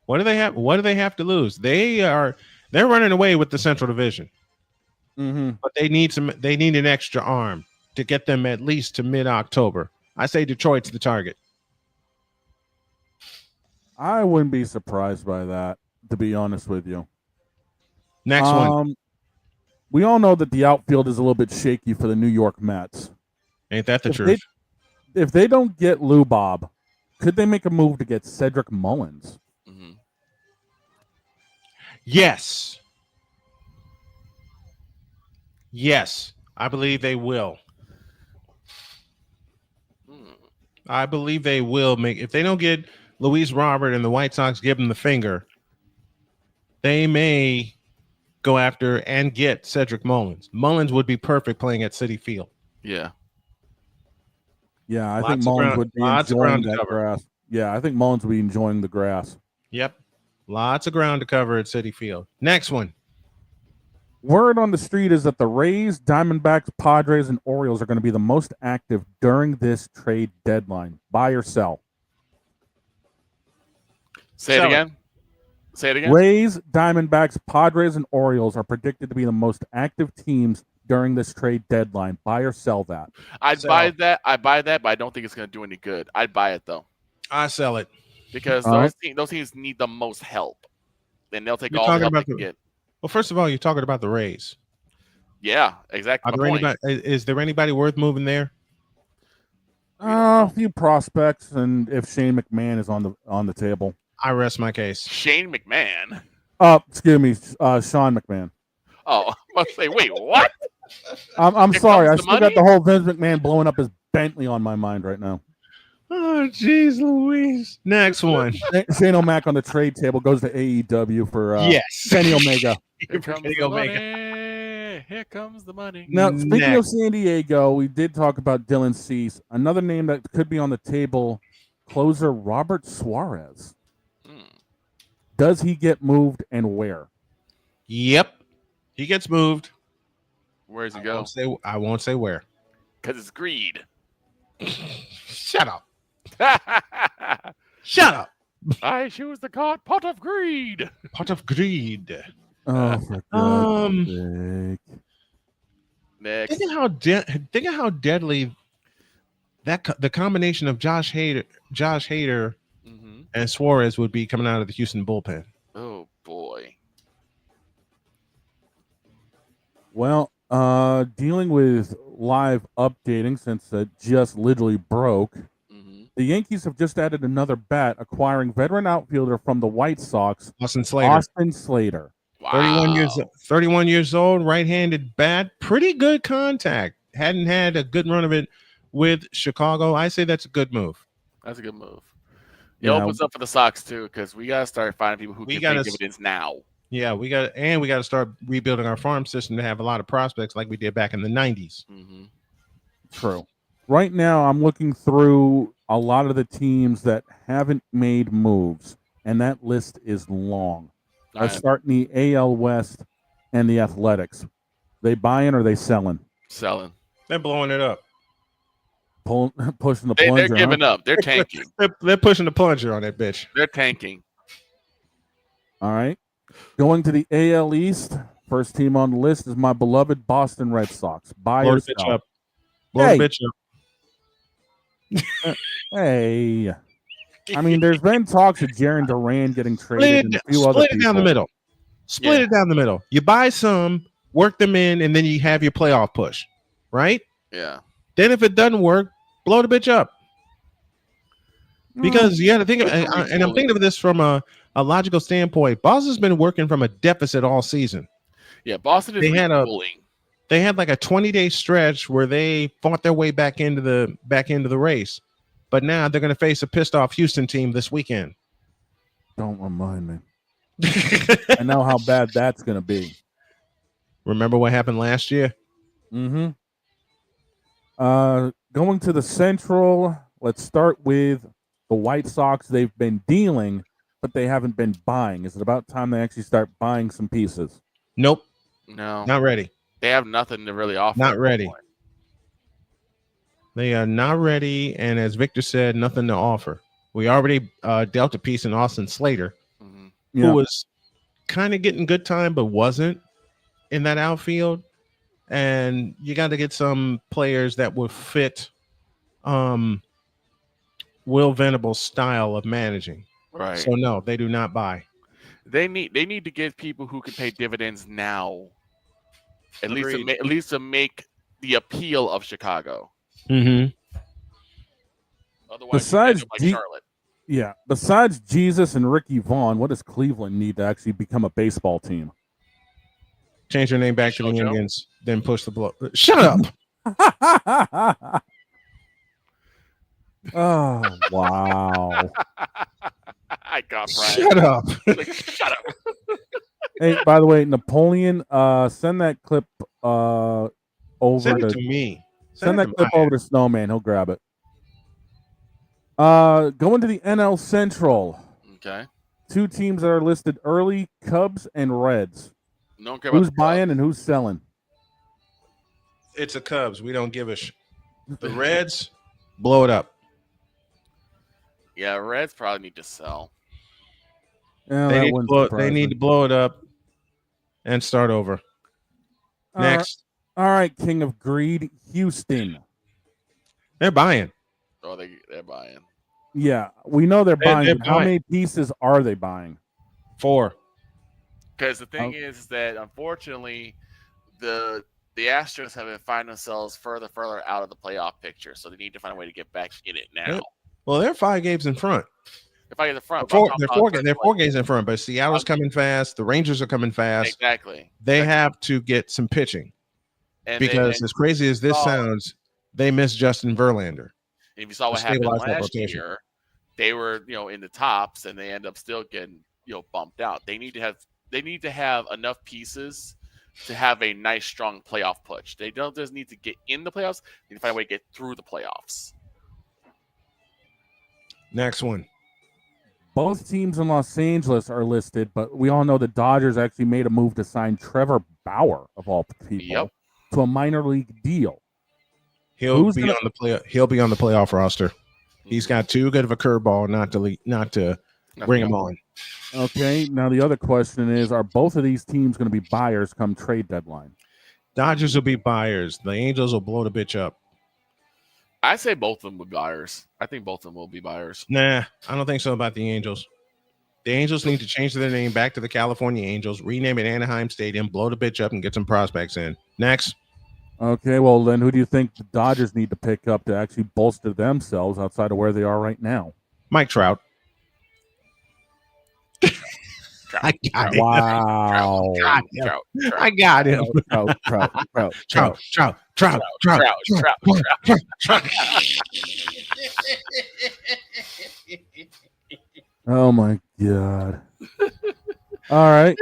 B: What do they have? What do they have to lose? They're running away with the Central Division, but they need an extra arm to get them at least to mid-October. I say Detroit's the target.
A: I wouldn't be surprised by that, to be honest with you.
B: Next one.
A: We all know that the outfield is a little bit shaky for the New York Mets.
B: Ain't that the truth?
A: If they don't get Lou Bob, could they make a move to get Cedric Mullins?
B: Yes. Yes, I believe they will. I believe they will make. If they don't get Luis Robert and the White Sox give them the finger, they may go after and get Cedric Mullins. Mullins would be perfect playing at Citi Field.
F: Yeah.
A: Yeah, I think Mullins would be enjoying that grass. Yeah, I think Mullins would be enjoying the grass.
B: Yep. Lots of ground to cover at Citi Field. Next one.
A: Word on the street is that the Rays, Diamondbacks, Padres, and Orioles are going to be the most active during this trade deadline. Buy or sell?
F: Say it again.
A: Rays, Diamondbacks, Padres, and Orioles are predicted to be the most active teams during this trade deadline. Buy or sell that?
F: I'd buy that. But I don't think it's going to do any good. I'd buy it though.
B: I sell it
F: because those teams need the most help. Then they'll take all the help they can get.
B: Well, first of all, you're talking about the Rays.
F: Yeah, exactly.
B: Is there anybody worth moving there?
A: A few prospects, and if Shane McMahon is on the table,
B: I rest my case.
F: Shane McMahon.
A: Excuse me, Sean McMahon.
F: Oh, I must say, wait, what?
A: I'm sorry. I still got the whole Vince McMahon blowing up his Bentley on my mind right now.
B: Oh, jeez, Louise. Next one.
A: Shane O'Mac on the trade table goes to AEW for Kenny Omega.
F: Here comes the money. Here comes the money.
A: Now, speaking of San Diego, we did talk about Dylan Cease. Another name that could be on the table, closer Robert Suarez. Does he get moved and where?
B: Yep. He gets moved.
F: Where does he go?
B: I won't say where.
F: Because it's greed.
B: Shut up. Shut up.
F: I choose the card pot of greed.
B: Pot of greed.
A: Oh, for God's sake.
F: Next.
B: Think of how deadly the combination of Josh Hader, and Suarez would be coming out of the Houston bullpen.
F: Oh boy.
A: Well, dealing with live updating since it just literally broke. The Yankees have just added another bat, acquiring veteran outfielder from the White Sox,
B: Austin Slater.
F: Wow.
B: 31 years old, right-handed bat, pretty good contact. Hadn't had a good run of it with Chicago. I say that's a good move.
F: That's a good move. It opens up for the Sox too, because we gotta start finding people who can pay dividends now.
B: Yeah, we got to start rebuilding our farm system to have a lot of prospects like we did back in the 90s.
A: True. Right now, I'm looking through a lot of the teams that haven't made moves, and that list is long. I start in the AL West and the Athletics. They buying or they selling?
F: Selling.
B: They're blowing it up.
A: Pushing the plunger.
F: They're giving up. They're tanking.
B: They're pushing the plunger on that bitch.
F: They're tanking.
A: All right. Going to the AL East, first team on the list is my beloved Boston Red Sox. Buy or sell?
B: Blow the bitch up.
A: Hey. I mean, there's been talks of Jaron Duran getting traded and a few other people.
B: Split it down the middle. Split it down the middle. You buy some, work them in, and then you have your playoff push, right?
F: Yeah.
B: Then if it doesn't work, blow the bitch up. Because you got to think of, and I'm thinking of this from a logical standpoint. Boston's been working from a deficit all season.
F: Yeah, Boston is retooling.
B: They had like a 20-day stretch where they fought their way back into the race. But now they're going to face a pissed off Houston team this weekend.
A: Don't remind me. I know how bad that's going to be.
B: Remember what happened last year?
A: Mm-hmm. Going to the Central, let's start with the White Sox. They've been dealing, but they haven't been buying. Is it about time they actually start buying some pieces?
B: Nope.
F: No.
B: Not ready.
F: They have nothing to really offer.
B: Not ready. They are not ready, and as Victor said, nothing to offer. We already dealt a piece in Austin Slater, who was kind of getting good time, but wasn't in that outfield. And you got to get some players that would fit Will Venable's style of managing.
F: Right.
B: So no, they do not buy.
F: They need to get people who can pay dividends now. At least to make the appeal of Chicago.
B: Mm-hmm.
F: Otherwise, Charlotte.
A: Besides Jesus and Ricky Vaughn, what does Cleveland need to actually become a baseball team?
B: Change your name back to the Indians, then push the blow. Shut up.
A: Oh, wow.
F: I got Brian.
B: Shut up.
F: Shut up.
A: Hey, by the way, Napoleon, send that clip over
B: Send it to me.
A: Send that clip over to Snowman. He'll grab it. Going to the NL Central.
F: Okay.
A: Two teams that are listed early, Cubs and Reds.
F: Don't care
A: who's
F: about
A: buying and who's selling?
B: It's the Cubs. We don't give a The Reds, blow it up.
F: Yeah, Reds probably need to sell.
A: Yeah,
B: they need to blow it up and start over. Next.
A: All right, King of Greed, Houston.
B: They're buying.
F: Oh, they're buying.
A: Yeah, we know they're buying.
B: They're
A: How many pieces are they buying?
B: 4.
F: Because the thing is that, unfortunately, the Astros have been finding themselves further out of the playoff picture, so they need to find a way to get back in it now.
B: Well, they're 5 games in front.
F: If I get the front,
B: They're 4 games in front, but Seattle's coming fast. The Rangers are coming fast.
F: Exactly.
B: They have to get some pitching. Because as crazy as this sounds, they miss Justin Verlander.
F: If you saw what happened last year, they were in the tops, and they end up still getting bumped out. They need to have enough pieces to have a nice, strong playoff push. They don't just need to get in the playoffs; they need to find a way to get through the playoffs.
B: Next one.
A: Both teams in Los Angeles are listed, but we all know the Dodgers actually made a move to sign Trevor Bauer, of all people, to a minor league deal.
B: He'll be on the playoff roster. He's got too good of a curveball not to Bring them on.
A: Okay. Now the other question is: are both of these teams going to be buyers come trade deadline?
B: Dodgers will be buyers. The Angels will blow the bitch up.
F: I say both of them will be buyers. I think both of them will be buyers.
B: Nah, I don't think so about the Angels. The Angels need to change their name back to the California Angels, rename it Anaheim Stadium, blow the bitch up, and get some prospects in. Next.
A: Okay, well then, who do you think the Dodgers need to pick up to actually bolster themselves outside of where they are right now?
B: Mike Trout. I got him.
A: Wow.
B: I got him. Trout.
A: Oh my God. All right.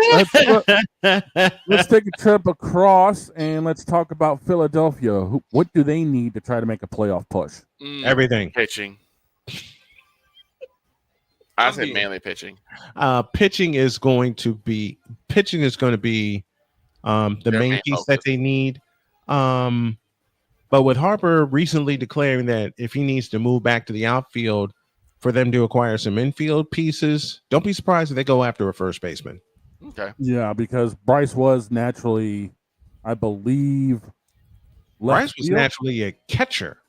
A: Let's take a trip across and let's talk about Philadelphia. What do they need to try to make a playoff push?
B: Everything.
F: Pitching. I say mainly pitching.
B: Pitching is going to be the main piece focus that they need. But with Harper recently declaring that if he needs to move back to the outfield for them to acquire some infield pieces, don't be surprised if they go after a first baseman.
F: Okay.
A: Yeah, because Bryce was naturally, I believe,
B: Bryce was naturally a catcher.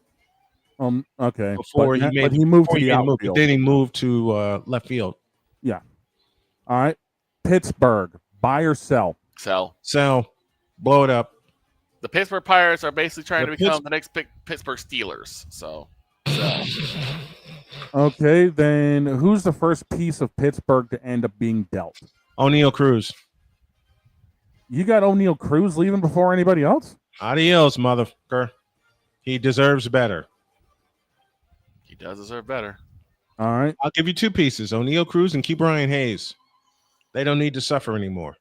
A: Okay.
B: Before he
A: moved to the outfield.
B: But then he moved to left field.
A: Yeah. All right. Pittsburgh, buy or sell?
F: Sell.
B: Blow it up.
F: The Pittsburgh Pirates are basically trying to become the next Pittsburgh Steelers. So.
A: Okay, then who's the first piece of Pittsburgh to end up being dealt?
B: O'Neal Cruz.
A: You got O'Neal Cruz leaving before anybody else?
B: Adios, motherfucker. He deserves better.
F: He does deserve better.
A: All right.
B: I'll give you two pieces, O'Neal Cruz and keep Ryan Hayes. They don't need to suffer anymore.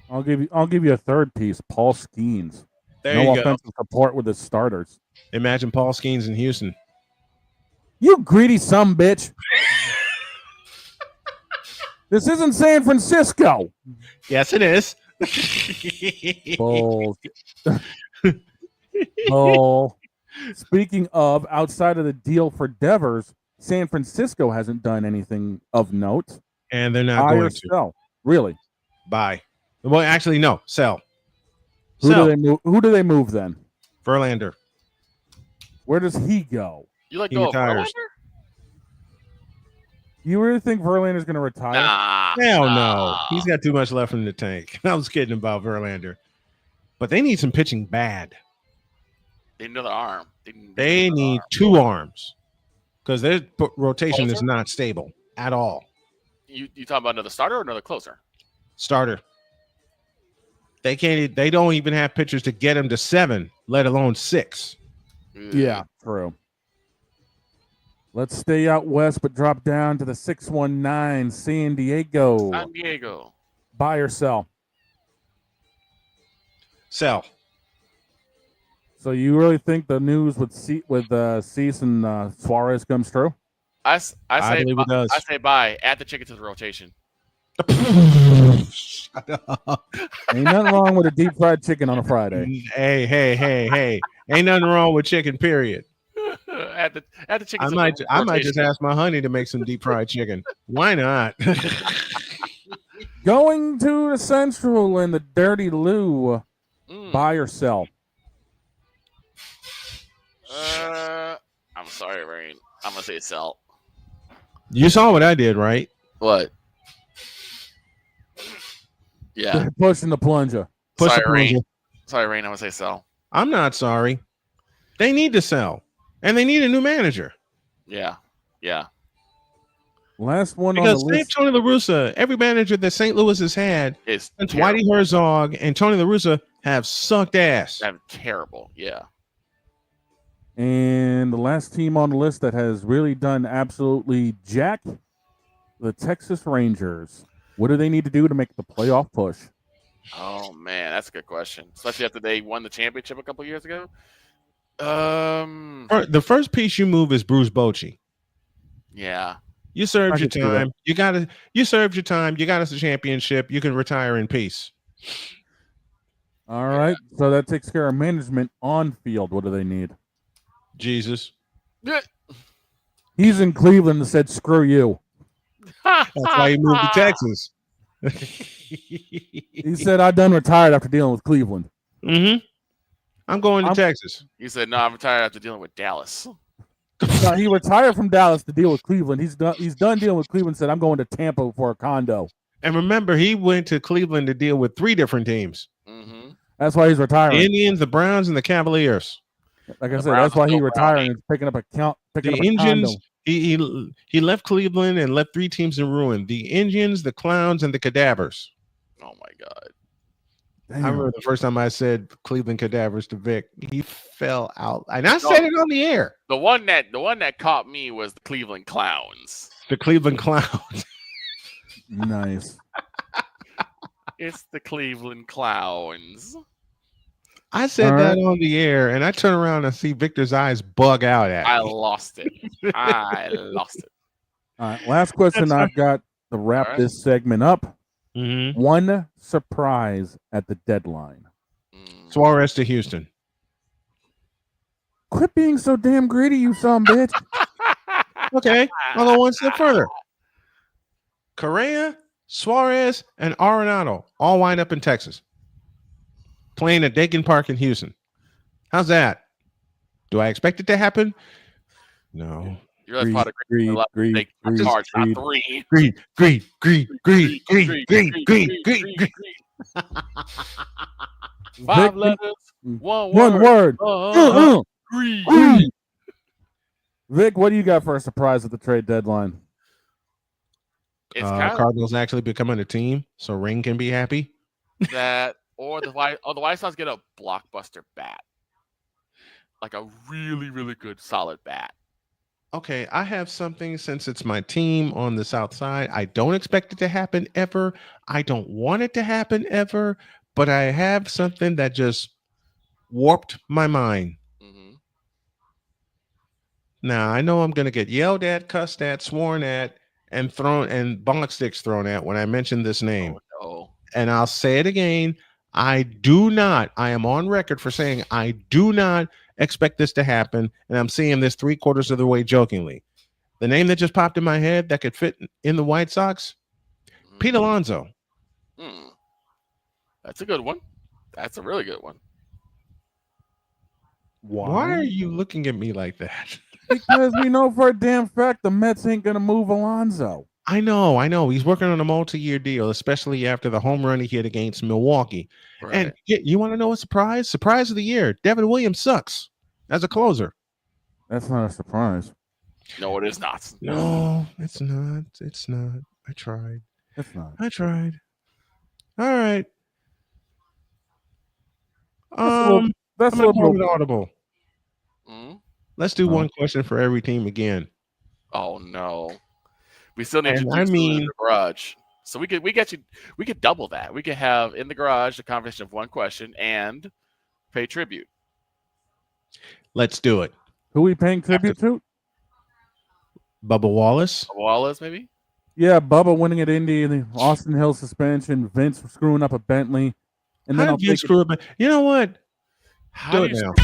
A: I'll give you a third piece, Paul Skeens.
B: There you go.
A: Offensive support with his starters.
B: Imagine Paul Skeens in Houston.
A: You greedy sumbitch. This isn't San Francisco.
B: Yes, it is.
A: Bull. Speaking of, outside of the deal for Devers, San Francisco hasn't done anything of note.
B: And they're not going to.
A: Sell. Really?
B: Buy. Well, actually, no. Sell.
A: Who do they move then?
B: Verlander.
A: Where does he go?
F: You let go of Verlander?
A: You really think Verlander's going to retire?
B: Hell no. He's got too much left in the tank. I was kidding about Verlander. But they need some pitching bad.
F: They need another arm.
B: They need two arms because their rotation is not stable at all.
F: You talking about another starter or another closer?
B: Starter. They don't even have pitchers to get him to 7, let alone 6.
A: Yeah, true. Let's stay out west, but drop down to the 619 San Diego.
F: San Diego.
A: Buy or sell?
B: Sell.
A: So you really think the news with Cease and Suarez comes true?
F: I believe it does. I say buy. Add the chicken to the rotation.
A: Ain't nothing wrong with a deep fried chicken on a Friday.
B: Hey. Ain't nothing wrong with chicken, period.
F: add the chicken
B: I might just ask my honey to make some deep fried chicken. Why not?
A: Going to the Central and the Dirty Lou. Buy or sell?
F: I'm sorry, Rain. I'm going to say sell.
B: You saw what I did, right?
F: What? Yeah.
A: Pushing the plunger.
F: Sorry, Rain. I'm going to say sell.
B: I'm not sorry. They need to sell. And they need a new manager.
F: Yeah.
A: Last one
B: because
A: on the list.
B: Tony La Russa, every manager that St. Louis has had since Whitey Herzog and Tony La Russa have sucked ass.
F: Terrible, yeah.
A: And the last team on the list that has really done absolutely jack, the Texas Rangers. What do they need to do to make the playoff push?
F: Oh, man, that's a good question. Especially after they won the championship a couple years ago.
B: The first piece you move is Bruce Bochy.
F: Yeah.
B: You served your time. You served your time. You got us a championship. You can retire in peace.
A: All right. So that takes care of management on field. What do they need?
B: Jesus.
F: Yeah.
A: He's in Cleveland and said, screw you.
B: That's why he moved to Texas.
A: He said, "I done retired after dealing with Cleveland."
B: Mm-hmm. I'm going to Texas.
F: He said, "No, I'm retired after dealing with Dallas."
A: No, he retired from Dallas to deal with Cleveland. He's done dealing with Cleveland. Said, "I'm going to Tampa for a condo."
B: And remember, he went to Cleveland to deal with 3 different teams.
F: Mm-hmm.
A: That's why he's retiring.
B: The Indians, the Browns, and the Cavaliers.
A: Like I said, that's why he's retiring and picking up a
B: Indians.
A: condo.
B: He left Cleveland and left 3 teams in ruin: the Indians, the Clowns, and the Cadavers.
F: Oh my God!
A: Damn.
B: I remember the first time I said Cleveland Cadavers to Vic, he fell out, and I said it on the air.
F: The one that caught me was the Cleveland Clowns.
B: The Cleveland Clowns.
A: Nice.
F: It's the Cleveland Clowns.
B: I said that on the air, and I turn around and see Victor's eyes bug out at me.
F: I lost it. I lost it.
A: All right, last question I've got to wrap this segment up.
B: Mm-hmm.
A: One surprise at the deadline.
B: Suarez to Houston.
A: Quit being so damn greedy, you son of a bitch.
B: Okay, I'll go one step further. Correa, Suarez, and Arenado all wind up in Texas, playing at Dakin Park in Houston. How's that? Do I expect it to happen? No.
F: You're like part of
B: Greed.
F: Five letters, one
A: word.
F: Greed.
A: Vic, what do you got for a surprise at the trade deadline?
B: Cardinals actually becoming a team, so Ring can be happy.
F: That or the White Sox get a blockbuster bat, like a really, really good solid bat.
B: Okay, I have something since it's my team on the South Side. I don't expect it to happen ever. I don't want it to happen ever, but I have something that just warped my mind.
F: Mm-hmm.
B: Now, I know I'm going to get yelled at, cussed at, sworn at, and bonk sticks thrown at when I mention this name.
F: Oh, no.
B: And I'll say it again. I am on record for saying I do not expect this to happen. And I'm saying this 3/4 of the way jokingly. The name that just popped in my head that could fit in the White Sox, Pete Alonso.
F: That's a good one. That's a really good one.
B: Why are you looking at me like that?
A: Because we know for a damn fact the Mets ain't going to move Alonso.
B: I know. He's working on a multi-year deal, especially after the home run he hit against Milwaukee.
F: Right.
B: And you want to know a surprise? Surprise of the year. Devin Williams sucks as a closer.
A: That's not a surprise.
F: No, it is not.
B: No, it's not. It's not. I tried.
A: It's not.
B: I tried. All right.
A: That's a
B: I'm
A: little
B: bit audible.
F: Mm-hmm.
B: Let's do one question for every team again.
F: Oh no. We still need you to
B: in
F: the garage. So we could double that. We could have in the garage the conversation of one question and pay tribute.
B: Let's do it.
A: Who we paying tribute to?
B: Bubba Wallace.
F: Bubba Wallace, maybe?
A: Yeah, Bubba winning at Indy, and the Austin Hill suspension, Vince screwing up a Bentley. And then
B: How did Vince screw up? You know what? Do it now.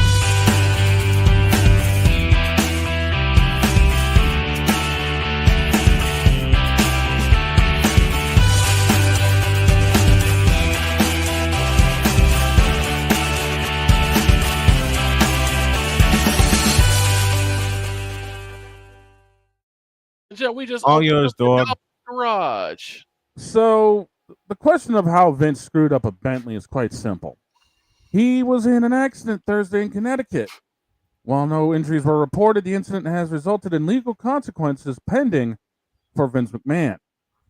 F: We just
B: all yours, dog.
F: Garage.
A: So the question of how Vince screwed up a Bentley is quite simple. He was in an accident Thursday in Connecticut. While no injuries were reported, the incident has resulted in legal consequences pending for Vince McMahon.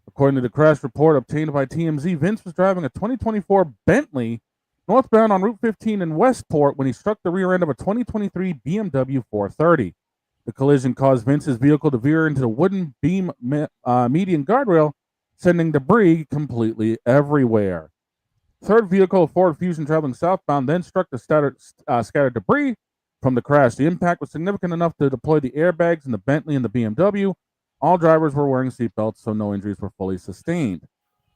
A: According to the crash report obtained by TMZ, Vince was driving a 2024 Bentley northbound on Route 15 in Westport when he struck the rear end of a 2023 BMW 430. The collision caused Vince's vehicle to veer into the wooden beam median guardrail, sending debris completely everywhere. Third vehicle, a Ford Fusion traveling southbound, then struck the scattered debris from the crash. The impact was significant enough to deploy the airbags in the Bentley and the BMW. All drivers were wearing seatbelts, so no injuries were fully sustained.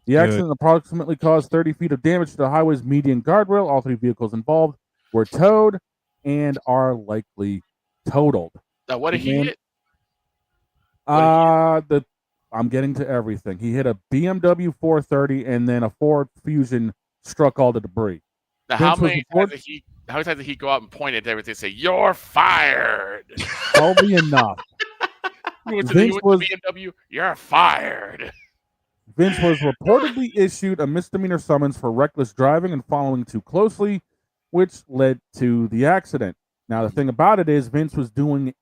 A: The accident approximately caused 30 feet of damage to the highway's median guardrail. All 3 vehicles involved were towed and are likely totaled.
F: Now, what did he hit?
A: I I'm getting to everything. He hit a BMW 430, and then a Ford Fusion struck all the debris.
F: Now, how many times did he go out and point at everything and say, "You're fired"?
A: Probably enough.
F: He went to the BMW. You're fired.
A: Vince was reportedly issued a misdemeanor summons for reckless driving and following too closely, which led to the accident. Now, the thing about it is Vince was doing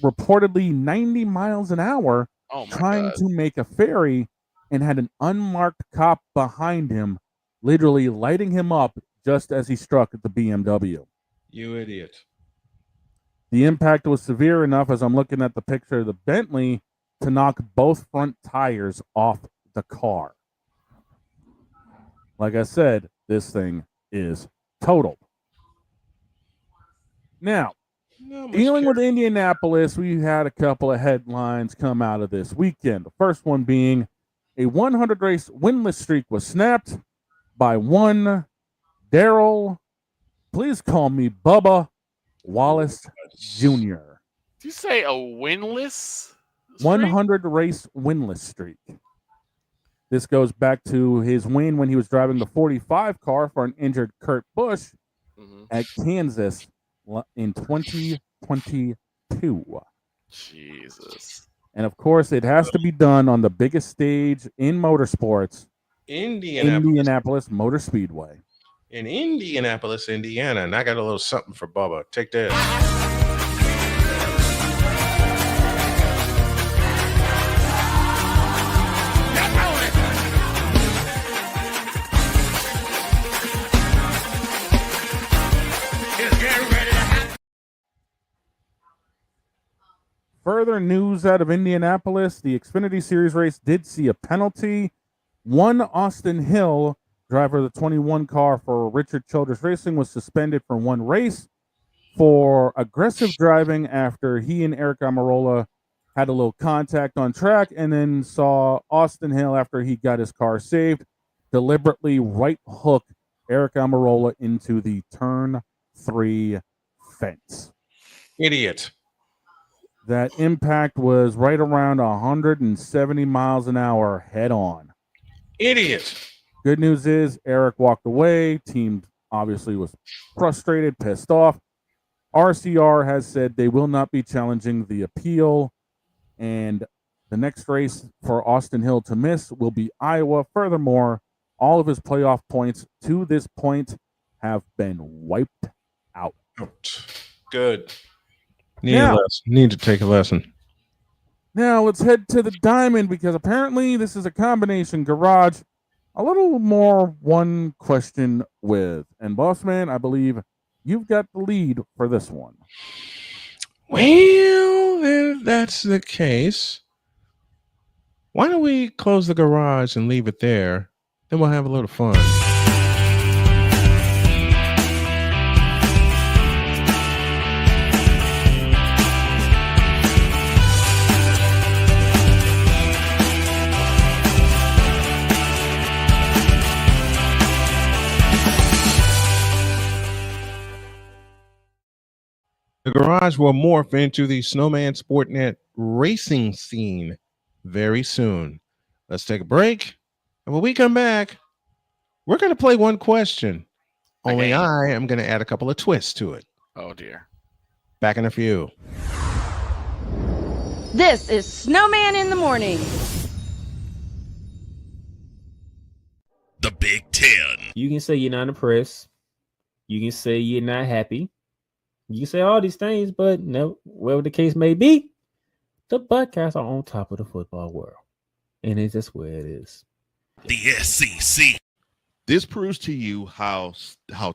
A: reportedly 90 miles an hour trying to make a ferry and had an unmarked cop behind him, literally lighting him up just as he struck at the BMW.
B: You idiot.
A: The impact was severe enough, as I'm looking at the picture of the Bentley, to knock both front tires off the car. Like I said, this thing is totaled. Now, dealing with Indianapolis, we had a couple of headlines come out of this weekend. The first one being a 100-race winless streak was snapped by one Daryl, please call me Bubba, Wallace Jr.
F: Did you say a winless streak?
A: 100-race winless streak. This goes back to his win when he was driving the 45 car for an injured Kurt Busch at Kansas in 2022.
F: Jesus.
A: And of course, it has to be done on the biggest stage in motorsports, Indianapolis Motor Speedway.
B: In Indianapolis, Indiana. And I got a little something for Bubba. Take this.
A: Further news out of Indianapolis, the Xfinity Series race did see a penalty. One Austin Hill, driver of the 21 car for Richard Childress Racing, was suspended for one race for aggressive driving after he and Eric Almirola had a little contact on track, and then saw Austin Hill, after he got his car saved, deliberately right hook Eric Almirola into the turn 3 fence.
B: Idiot.
A: That impact was right around 170 miles an hour head on.
B: Idiot.
A: Good news is Eric walked away. Team obviously was frustrated, pissed off. RCR has said they will not be challenging the appeal, and the next race for Austin Hill to miss will be Iowa. Furthermore, all of his playoff points to this point have been wiped out.
B: Good. Need to take a lesson.
A: Now let's head to the Diamond, because apparently this is a combination garage, a little more one question with. And Boss Man, I believe you've got the lead for this one.
B: Well, if that's the case, why don't we close the garage and leave it there? Then we'll have a little fun. The garage will morph into the Snowman Sportnet racing scene very soon. Let's take a break. And when we come back, we're going to play one question. Only I am going to add a couple of twists to it.
F: Oh, dear.
B: Back in a few.
E: This is Snowman in the Morning.
G: The Big Ten.
V: You can say you're not impressed. You can say you're not happy. You can say all these things, but no, whatever the case may be, the Buckeyes are on top of the football world. And it's just where it is.
G: The SEC.
W: This proves to you how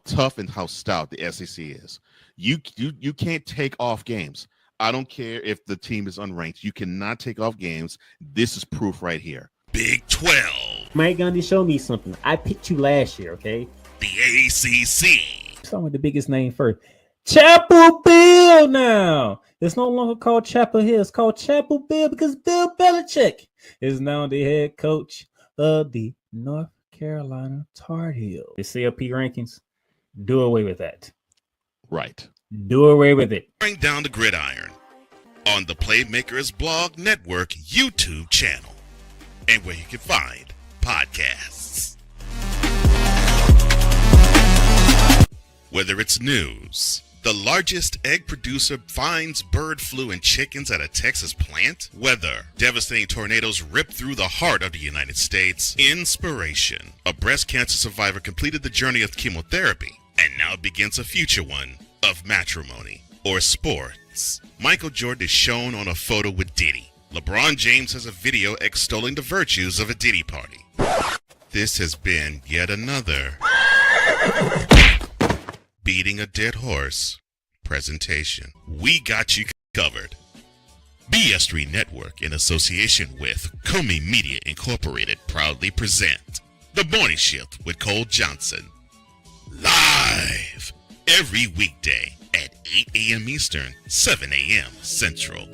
W: tough and how stout the SEC is. You can't take off games. I don't care if the team is unranked. You cannot take off games. This is proof right here.
G: Big 12.
V: Mike Gundy, show me something. I picked you last year, okay?
G: The ACC.
V: Start with the biggest name first. Chapel Bill now. It's no longer called Chapel Hill. It's called Chapel Bill because Bill Belichick is now the head coach of the North Carolina Tar Heels. The CLP rankings, do away with that.
W: Right.
V: Do away with it.
G: Bring down the gridiron on the Playmakers Blog Network YouTube channel. and where you can find podcasts. Whether it's news, the largest egg producer finds bird flu in chickens at a Texas plant, weather, devastating tornadoes rip through the heart of the United States, inspiration, a breast cancer survivor completed the journey of chemotherapy and now begins a future one of matrimony or sports. Michael Jordan is shown on a photo with Diddy. LeBron James has a video extolling the virtues of a Diddy party. This has been yet another Beating a Dead Horse presentation. We got you covered. BS3 Network, in association with Comey Media Incorporated, proudly present The Morning Shift with Cole Johnson. Live every weekday at 8 a.m. Eastern, 7 a.m. Central.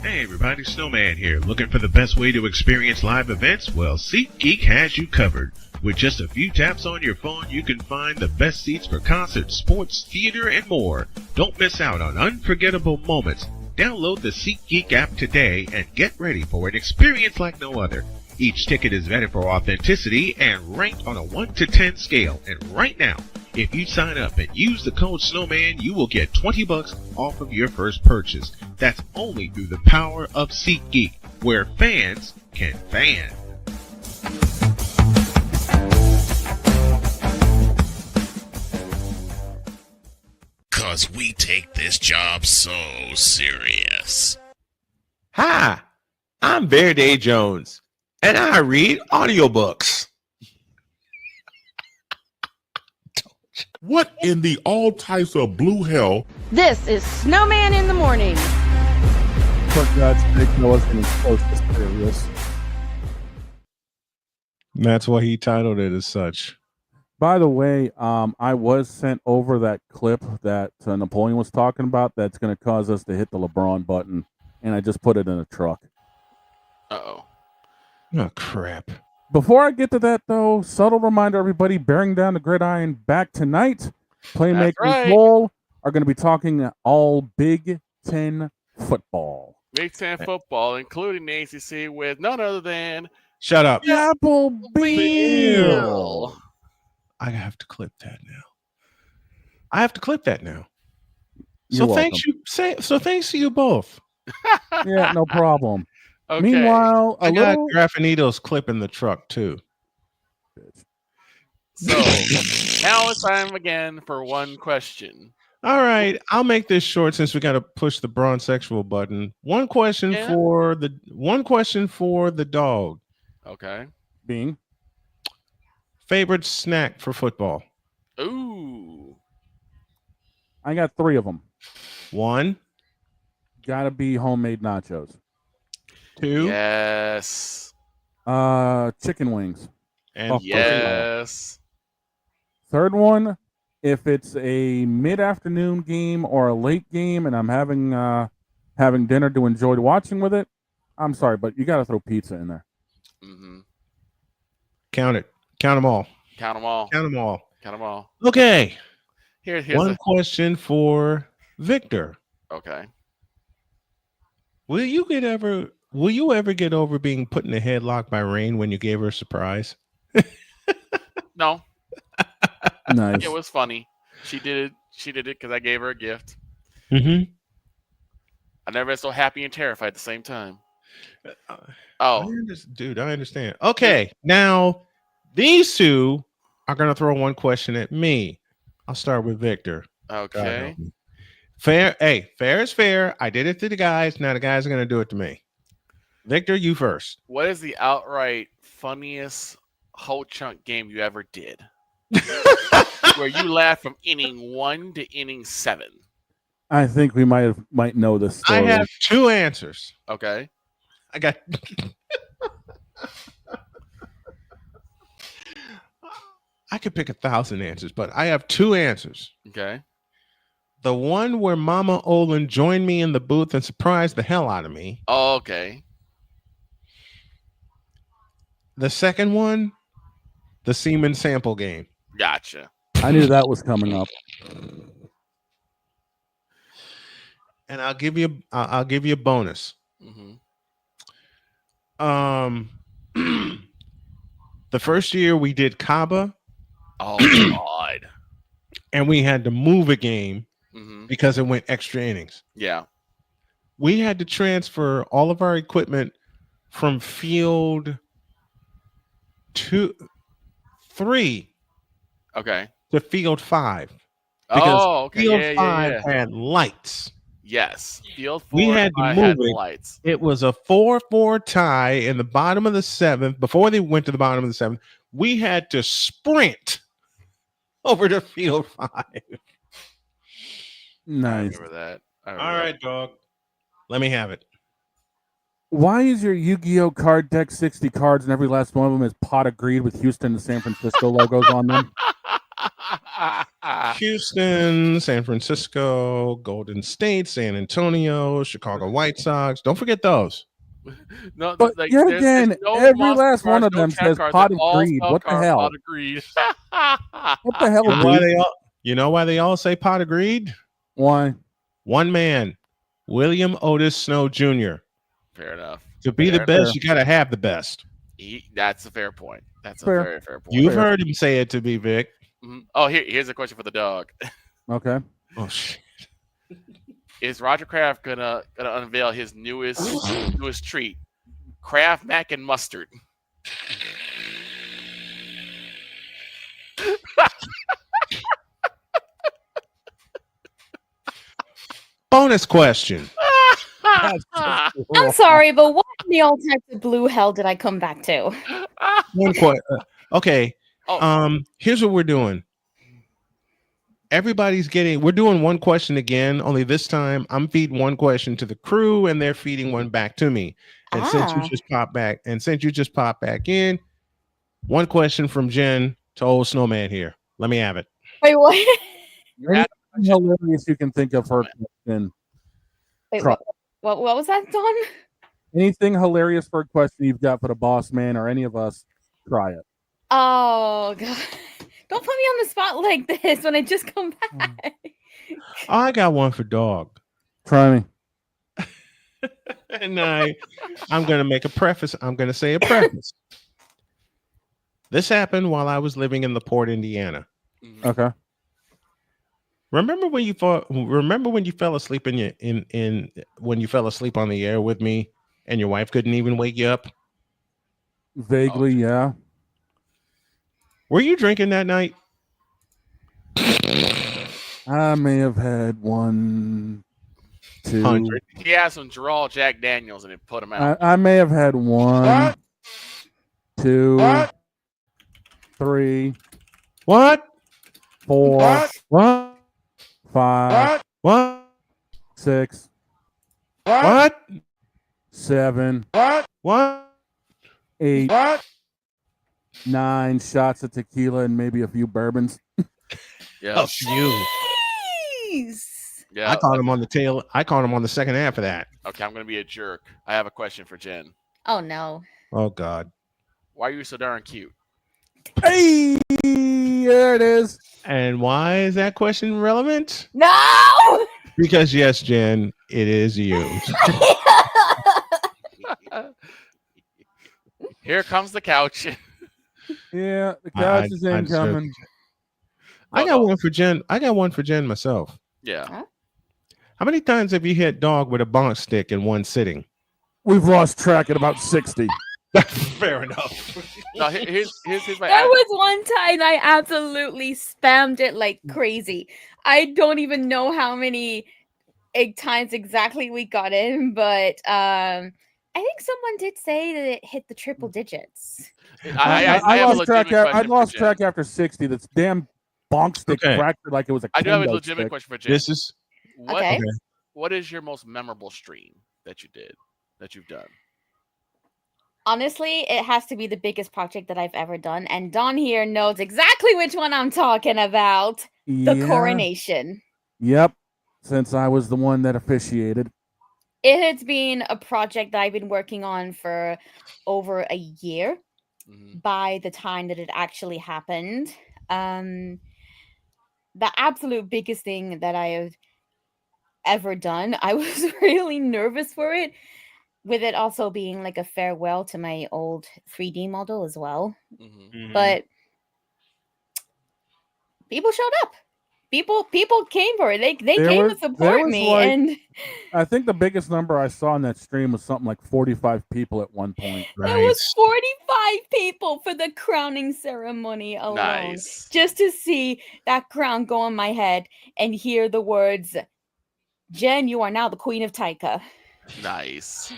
B: Hey everybody, Snowman here. Looking for the best way to experience live events? Well, SeatGeek has you covered. With just a few taps on your phone, you can find the best seats for concerts, sports, theater, and more. Don't miss out on unforgettable moments. Download the SeatGeek app today and get ready for an experience like no other. Each ticket is vetted for authenticity and ranked on a 1 to 10 scale. And right now, if you sign up and use the code Snowman, you will get $20 off of your first purchase. That's only through the power of SeatGeek, where fans can fan.
G: Cause we take this job so serious.
O: Hi, I'm Verde Jones, and I read audiobooks.
H: What in the all types of blue hell?
E: This is Snowman in the Morning.
A: For God's sake, no one's getting close to serious.
B: That's why he titled it as such.
A: By the way, I was sent over that clip that Napoleon was talking about that's going to cause us to hit the LeBron button, and I just put it in a truck.
F: Uh-oh.
B: Oh, crap.
A: Before I get to that, though, subtle reminder, everybody, bearing down the gridiron back tonight. Playmaker and Cole are going to be talking all Big Ten football.
F: Big Ten football, including the ACC, with none other than...
B: Shut up.
A: Apple Beal.
B: I have to clip that now.
A: You're
B: So
A: welcome.
B: thanks to you both.
A: Yeah, no problem.
F: Okay.
A: Meanwhile,
B: I got Graffinito's clip in the truck too.
F: So now it's time again for one question.
B: All right, I'll make this short since we got to push the bronze sexual button. One question for the dog.
F: Okay.
A: Being
B: favorite snack for football.
F: Ooh.
A: I got 3 of them.
B: 1.
A: Gotta be homemade nachos.
B: 2.
F: Yes.
A: Chicken wings.
B: And
F: yes.
A: 3rd one, if it's a mid-afternoon game or a late game and I'm having dinner to enjoy watching with it, I'm sorry, but you got to throw pizza in there.
F: Mm-hmm.
B: Count it. Count them all.
F: Count them all.
B: Count them all.
F: Count them all.
B: Okay.
F: Here's
B: one question for Victor.
F: Okay.
B: Will you ever get over being put in a headlock by Rain when you gave her a surprise?
F: No.
A: Nice.
F: It was funny. She did it because I gave her a gift.
B: Mm-hmm.
F: I never been so happy and terrified at the same time.
B: I understand. Okay, now these two are going to throw one question at me. I'll start with Victor.
F: Okay.
B: Fair. Hey, fair is fair. I did it to the guys. Now the guys are going to do it to me. Victor, you first.
F: What is the outright funniest whole chunk game you ever did? Where you laughed from inning 1 to inning 7?
A: I think we might know this story.
B: I have 2 answers.
F: Okay.
B: I got. I could pick 1,000 answers, but I have 2 answers.
F: Okay.
B: The one where Mama Olin joined me in the booth and surprised the hell out of me.
F: Oh, okay.
B: The second one, the semen sample game.
F: Gotcha.
A: I knew that was coming up.
B: And I'll give you a bonus.
F: Mm-hmm.
B: The first year we did Kaba.
F: Oh God!
B: And we had to move a game
F: Mm-hmm.
B: because it went extra innings.
F: Yeah.
B: We had to transfer all of our equipment from field 3
F: Okay.
B: to field 5 because field 5 had lights.
F: Yes, field 4
B: We had to move it.
F: lights.
B: It was a 4-4 tie in the bottom of the 7th. Before they went to the bottom of the 7th, we had to sprint over to field 5.
A: Nice.
F: I remember that.
B: All right, dog. Let me have it.
A: Why is your Yu-Gi-Oh card deck 60 cards and every last one of them is pot of greed with Houston and San Francisco logos on them?
B: Houston, San Francisco, Golden State, San Antonio, Chicago White Sox. Don't forget those.
F: No,
A: but
F: like,
A: yet again,
F: no
A: every last
F: cards,
A: one of them says pot of greed. What the hell?
F: Pot of greed.
A: What the hell?
B: You know why they all say pot of greed?
A: Why?
B: One man, William Otis Snow Jr.
F: Fair enough.
B: To be the best, you got to have the best.
F: That's a fair point. That's a very fair point.
B: You've heard him say it to me, Vic.
F: Mm-hmm. Oh, here's a question for the dog.
A: Okay.
B: Oh shit.
F: Is Roger Kraft gonna unveil his newest treat, Kraft Mac and Mustard?
B: Bonus question.
D: I'm sorry, but what in the all types of blue hell did I come back to?
B: One question. Okay. Here's what we're doing. We're doing one question again, only this time I'm feeding one question to the crew and they're feeding one back to me. And since you just popped back in, one question from Jen to old Snowman here. Let me have it.
D: Wait, what?
A: Anything hilarious you can think of her question.
D: Wait, what was that, Don?
A: Anything hilarious for a question you've got for the boss man or any of us, try it.
D: Oh God. Don't put me on the spot like this when I just come back.
B: I got one for dog.
A: Try me.
B: And I'm going to make a preface. I'm going to say a preface. This happened while I was living in LaPorte, Indiana.
A: Okay.
B: Remember when you fell asleep when you fell asleep on the air with me and your wife couldn't even wake you up?
A: Vaguely, yeah.
B: Were you drinking that night?
A: I may have had 1, 2.
B: 100.
F: He had some Gerald Jack Daniels and it put him out.
A: I may have had 1, 2, 3.
B: What?
A: 4.
B: What?
A: 5.
B: What?
A: 6.
B: What?
A: 7.
B: What?
A: 8. 9 shots of tequila and maybe a few bourbons.
F: Yeah.
B: A few.
D: Jeez.
F: Yeah.
B: I caught him on the second half of that.
F: Okay, I'm gonna be a jerk. I have a question for Jen.
D: Oh no.
B: Oh God.
F: Why are you so darn cute?
A: Hey, there it is.
B: And why is that question relevant?
D: No.
B: Because yes, Jen, it is you.
F: Here comes the couch.
A: Yeah, the couch is incoming.
B: I got one for Jen. I got one for Jen myself.
F: Yeah.
D: Huh?
B: How many times have you hit dog with a bonk stick in one sitting?
A: We've lost track at about 60.
B: Fair enough.
F: No, here's my.
D: There was one time I absolutely spammed it like crazy. I don't even know how many times exactly we got in, but I think someone did say that it hit the triple digits.
F: I
A: lost track after 60. That's damn bonk stick fractured like it was a
F: I do have a
A: kendo
F: legitimate
A: stick.
F: question for Jen.
B: This is
F: what is your most memorable stream that you've done?
D: Honestly, it has to be the biggest project that I've ever done, and Don here knows exactly which one I'm talking about. The coronation.
A: Yep, since I was the one that officiated.
D: It has been a project that I've been working on for over a year by the time that it actually happened. the absolute biggest thing that I have ever done. I was really nervous for it, with it also being like a farewell to my old 3D model as well. But people showed up. People came for it. They came to support me, and
A: I think the biggest number I saw in that stream was something like 45 people at one point.
D: There was 45 people for the crowning ceremony alone, just to see that crown go on my head and hear the words, "Jen, you are now the Queen of Taika."
F: Nice.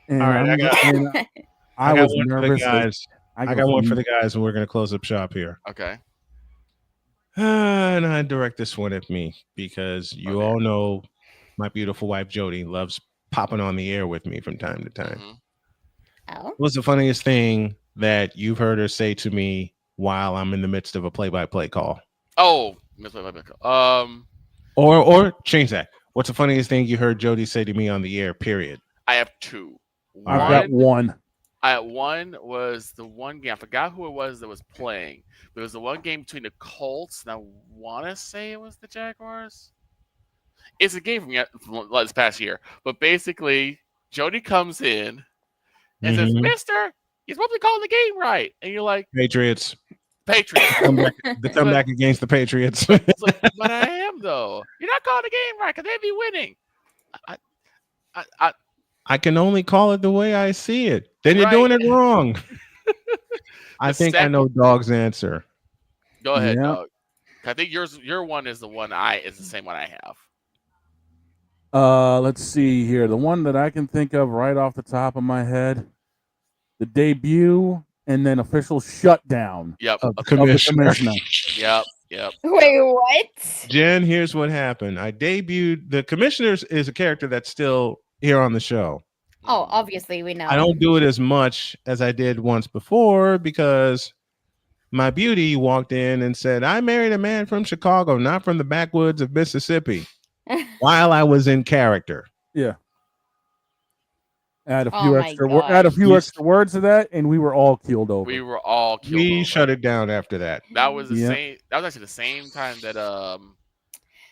A: And
B: All right,
A: I
B: got
A: was
B: one
A: nervous.
B: for the guys. I got one for the guys, and we're going to close up shop here.
F: Okay.
B: And I direct this one at me because you all know my beautiful wife Jody loves popping on the air with me from time to time.
D: Oh.
B: What's the funniest thing that you've heard her say to me while I'm in the midst of a play-by-play call?
F: Oh,
B: or change that. What's the funniest thing you heard Jody say to me on the air? Period.
F: I have two.
A: I've got one.
F: One was the one game. I forgot who it was that was playing. But it was the one game between the Colts, and I want to say it was the Jaguars. It's a game from this past year. But basically, Jody comes in and says, "Mister, you're supposed to be calling the game right." And you're like,
B: Patriots.
F: The
B: comeback against the Patriots.
F: It's like, but I am, though. You're not calling the game right because they'd be winning.
B: I can only call it the way I see it. Then you're doing it wrong. I think I know Dog's answer.
F: Go ahead, Dog. I think your one is the one is the same one I have.
A: Let's see here. The one that I can think of right off the top of my head, the debut and then official shutdown of the commissioner.
F: Yep.
D: Wait, what?
B: Jen, here's what happened. I debuted. The commissioner is a character that's still here on the show.
D: Oh, obviously we know.
B: I don't do it as much as I did once before because my beauty walked in and said, "I married a man from Chicago, not from the backwoods of Mississippi," while I was in character.
A: Yeah. Add a few extra words to that, and we were all keeled over.
B: We shut it down after that.
F: That was the same. That was actually the same time that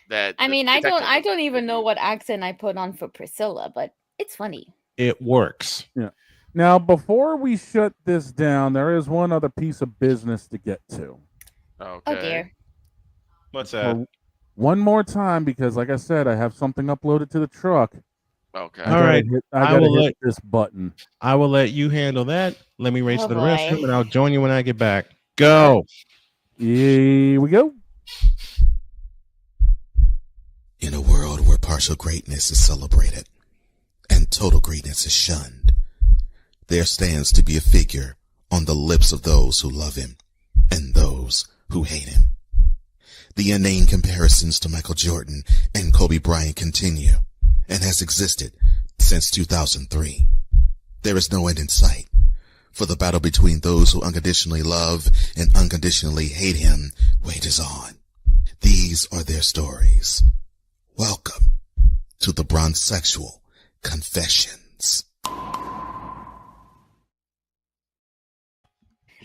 F: that.
D: I mean, I don't even know what accent I put on for Priscilla, but it's funny.
B: It works.
A: Yeah. Now, before we shut this down, there is one other piece of business to get to.
F: Okay.
D: Oh dear.
B: What's that?
A: One more time, because like I said, I have something uploaded to the truck.
F: Okay.
B: All right.
A: I gotta hit this button.
B: I will let you handle that. Let me race to the restroom, and I'll join you when I get back. Go.
A: Here we go.
P: In a world where partial greatness is celebrated and total greatness is shunned, there stands to be a figure on the lips of those who love him and those who hate him. The inane comparisons to Michael Jordan and Kobe Bryant continue and has existed since 2003. There is no end in sight, for the battle between those who unconditionally love and unconditionally hate him wages on. These are their stories. Welcome to the Bronzexual Confessions.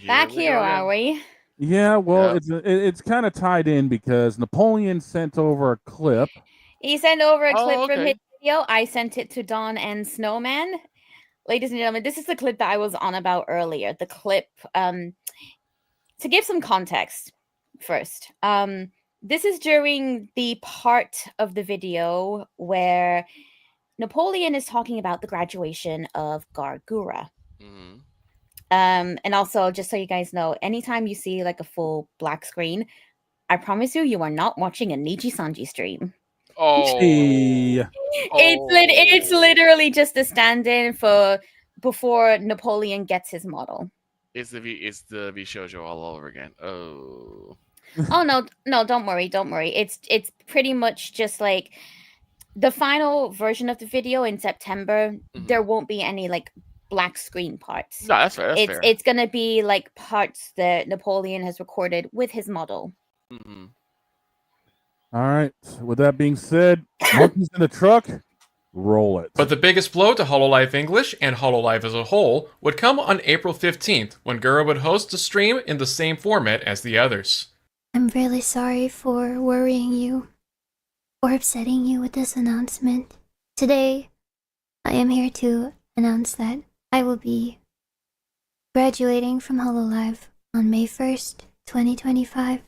D: Back here, are we?
A: Yeah, well, it's kind of tied in because Napoleon sent over a clip.
D: He sent over a clip from his video. I sent it to Dawn and Snowman. Ladies and gentlemen, this is the clip that I was on about earlier. The clip, to give some context first. This is during the part of the video where Napoleon is talking about the graduation of Gargura. And also, just so you guys know, anytime you see like a full black screen, I promise you are not watching a Niji Sanji stream. It's literally just a stand-in for before Napoleon gets his model.
F: It's the Vishojo all over again. Oh
D: no, don't worry. It's pretty much just like the final version of the video in September. There won't be any like black screen parts.
F: No, that's fair. That's fair.
D: It's gonna be like parts that Napoleon has recorded with his model.
A: All right. With that being said, monkeys in the truck, roll it.
C: But the biggest blow to Hololive English and Hololive as a whole would come on April 15th, when Gura would host a stream in the same format as the others.
I: I'm really sorry for worrying you or upsetting you with this announcement. Today, I am here to announce that I will be graduating from HoloLive on May 1st, 2025,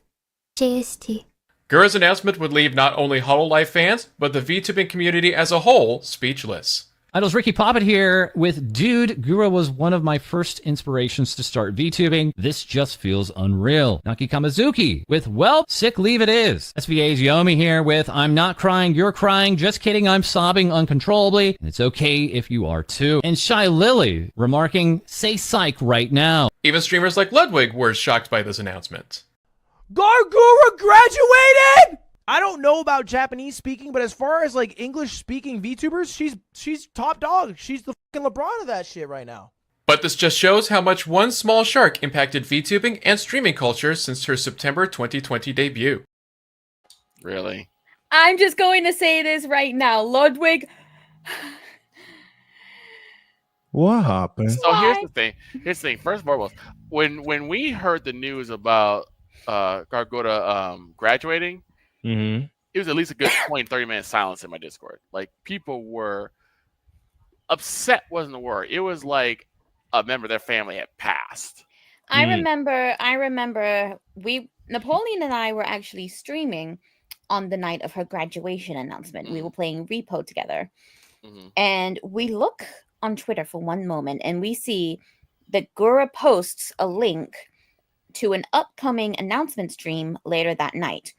I: JST.
C: Gura's announcement would leave not only HoloLive fans, but the VTubing community as a whole speechless.
J: Idol's Ricky Poppet here with Dude, Gura was one of my first inspirations to start VTubing. This just feels unreal. Naki Kamazuki with Well, Sick Leave It Is. SVA's Yomi here with I'm not crying, you're crying, just kidding, I'm sobbing uncontrollably. And it's okay if you are too. And Shy Lily remarking, say psych right now.
C: Even streamers like Ludwig were shocked by this announcement.
Q: Gargura graduated! I don't know about Japanese speaking, but as far as like English speaking VTubers, she's top dog. She's the fucking LeBron of that shit right now.
C: But this just shows how much one small shark impacted VTubing and streaming culture since her September 2020 debut.
F: Really?
D: I'm just going to say this right now. Ludwig.
B: What happened?
F: So here's the thing. First and foremost, when we heard the news about Gargura graduating, it was at least a good 20-30 minute silence in my Discord. Like, people were upset, wasn't the word. It was like a member of their family had passed.
D: I remember Napoleon and I were actually streaming on the night of her graduation announcement. We were playing Repo together. And we look on Twitter for one moment and we see that Gura posts a link to an upcoming announcement stream later that night.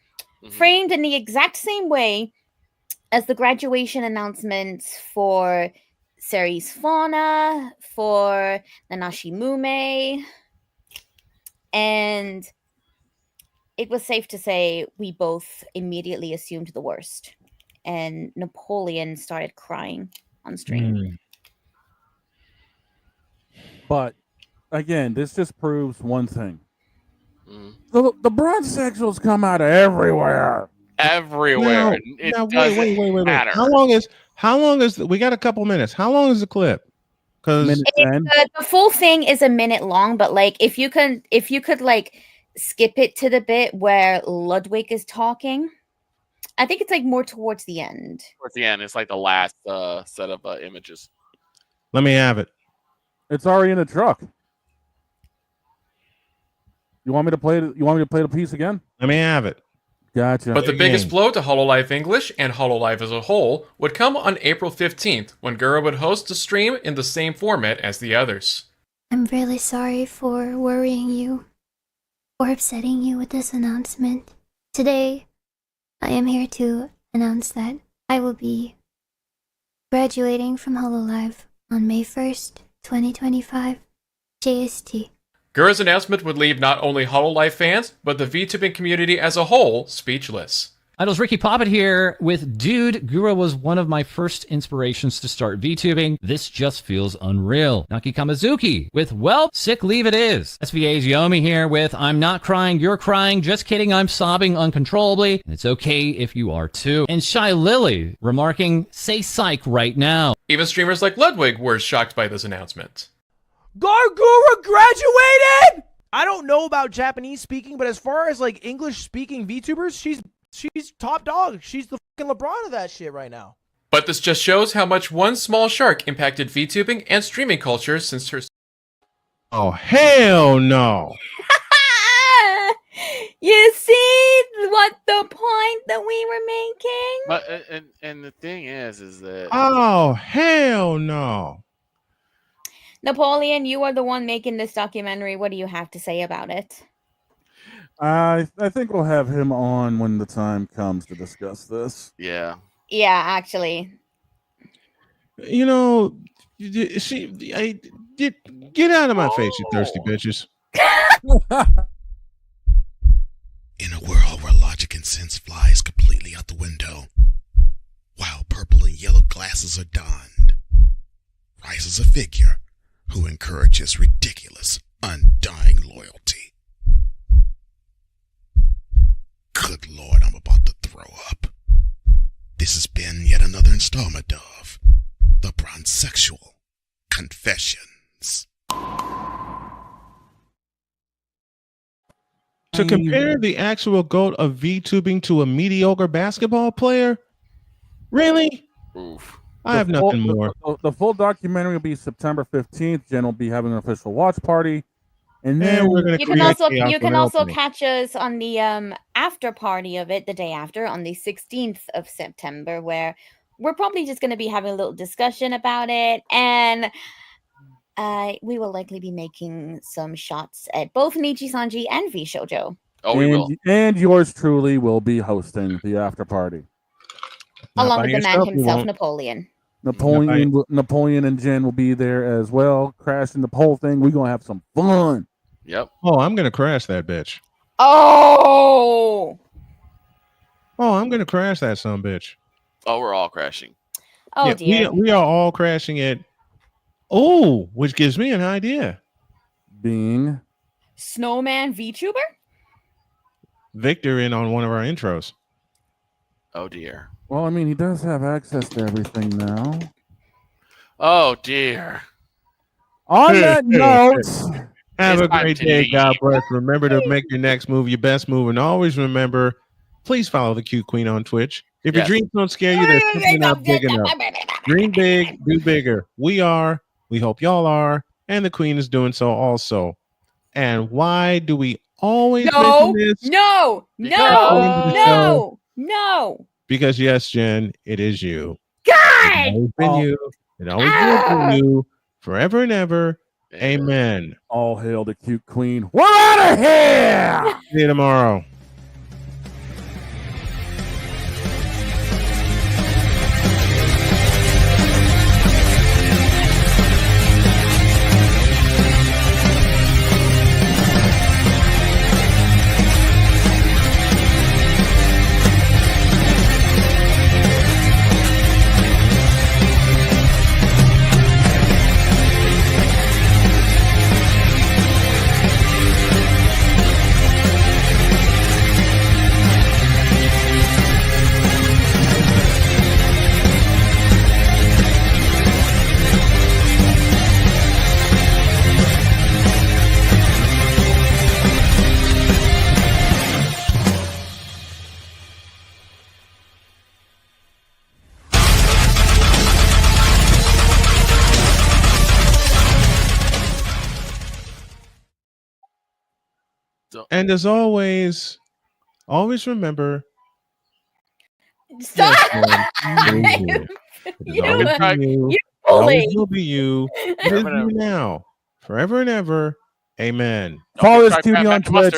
D: Framed in the exact same way as the graduation announcements for Ceres Fauna, for Nanashi Mume, and it was safe to say we both immediately assumed the worst. And Napoleon started crying on stream.
A: But again, this just proves one thing. The bronsexuals come out of everywhere.
F: Everywhere.
B: Now, wait. How long is we got a couple minutes. How long is the clip? Because
D: the full thing is a minute long, but like if you could like skip it to the bit where Ludwig is talking, I think it's like more towards the end.
F: Towards the end, it's like the last set of images.
B: Let me have it.
A: It's already in the truck. You want me to play the piece again?
B: Let me have it.
A: Gotcha.
C: But the biggest blow to HoloLive English and HoloLive as a whole would come on April 15th when Gura would host a stream in the same format as the others.
I: I'm really sorry for worrying you or upsetting you with this announcement. Today, I am here to announce that I will be graduating from HoloLive on May 1st, 2025, JST.
C: Gura's announcement would leave not only HoloLive fans, but the VTubing community as a whole speechless.
J: Idol's Ricky Poppet here with Dude, Gura was one of my first inspirations to start VTubing. This just feels unreal. Naki Kamazuki with Well, Sick Leave It Is. SVA's Yomi here with I'm not crying, you're crying, just kidding, I'm sobbing uncontrollably. And it's okay if you are too. And Shy Lily remarking, say psych right now.
C: Even streamers like Ludwig were shocked by this announcement.
Q: Gargura graduated! I don't know about Japanese speaking, but as far as like English speaking VTubers, she's top dog. She's the fucking LeBron of that shit right now.
C: But this just shows how much one small shark impacted VTubing and streaming culture since her...
B: Oh, hell no.
D: You see what the point that we were making?
F: But and the thing is that...
B: Oh, hell no.
D: Napoleon, you are the one making this documentary. What do you have to say about it?
A: I think we'll have him on when the time comes to discuss this.
F: Yeah.
D: Yeah, actually.
B: You know, get out of my face, you thirsty bitches.
P: In a world where logic and sense flies completely out the window, while purple and yellow glasses are donned, rises a figure who encourages ridiculous, undying loyalty. Good Lord, I'm about to throw up. This has been yet another installment of The Bronsexual Confessions.
B: to compare the actual GOAT of VTubing to a mediocre basketball player? Really?
F: Oof.
B: I have nothing more.
A: The full documentary will be September 15th. Jen will be having an official watch party. And then
B: we're gonna
D: you can also catch us on the after party of it the day after on the 16th of September, where we're probably just going to be having a little discussion about it, and we will likely be making some shots at both Nichi Sanji and V Shoujo.
F: Oh, we will.
A: And yours truly will be hosting the after party.
D: Along with the man himself, Napoleon.
A: Napoleon and Jen will be there as well, crashing the whole thing. We're gonna have some fun.
F: Yep.
B: Oh, I'm gonna crash that bitch.
D: Oh,
B: I'm gonna crash that son bitch.
F: Oh, we're all crashing.
D: Oh dear.
B: We are all crashing it. Oh, which gives me an idea.
A: Being
D: Snowman VTuber?
B: Victor in on one of our intros.
F: Oh dear.
A: Well, I mean, he does have access to everything now.
F: Oh dear.
A: On that note,
B: have a great day. God bless. Remember to make your next move your best move, and always remember, please follow the Cute Queen on Twitch. If your dreams don't scare you, they're simply not big enough. Dream big, do bigger. We are. We hope y'all are, and the Queen is doing so also. And why do we always mention this?
D: No.
B: Because yes, Jen, it is you.
D: God!
B: It's always been you. It always will be you. Forever and ever. Amen.
A: All hail the Cute Queen. We're out of here!
B: See you tomorrow. And as always remember.
D: Stop!
B: It always will be you. It is you now. Forever and ever. Amen.
A: Follow this studio on Twitch.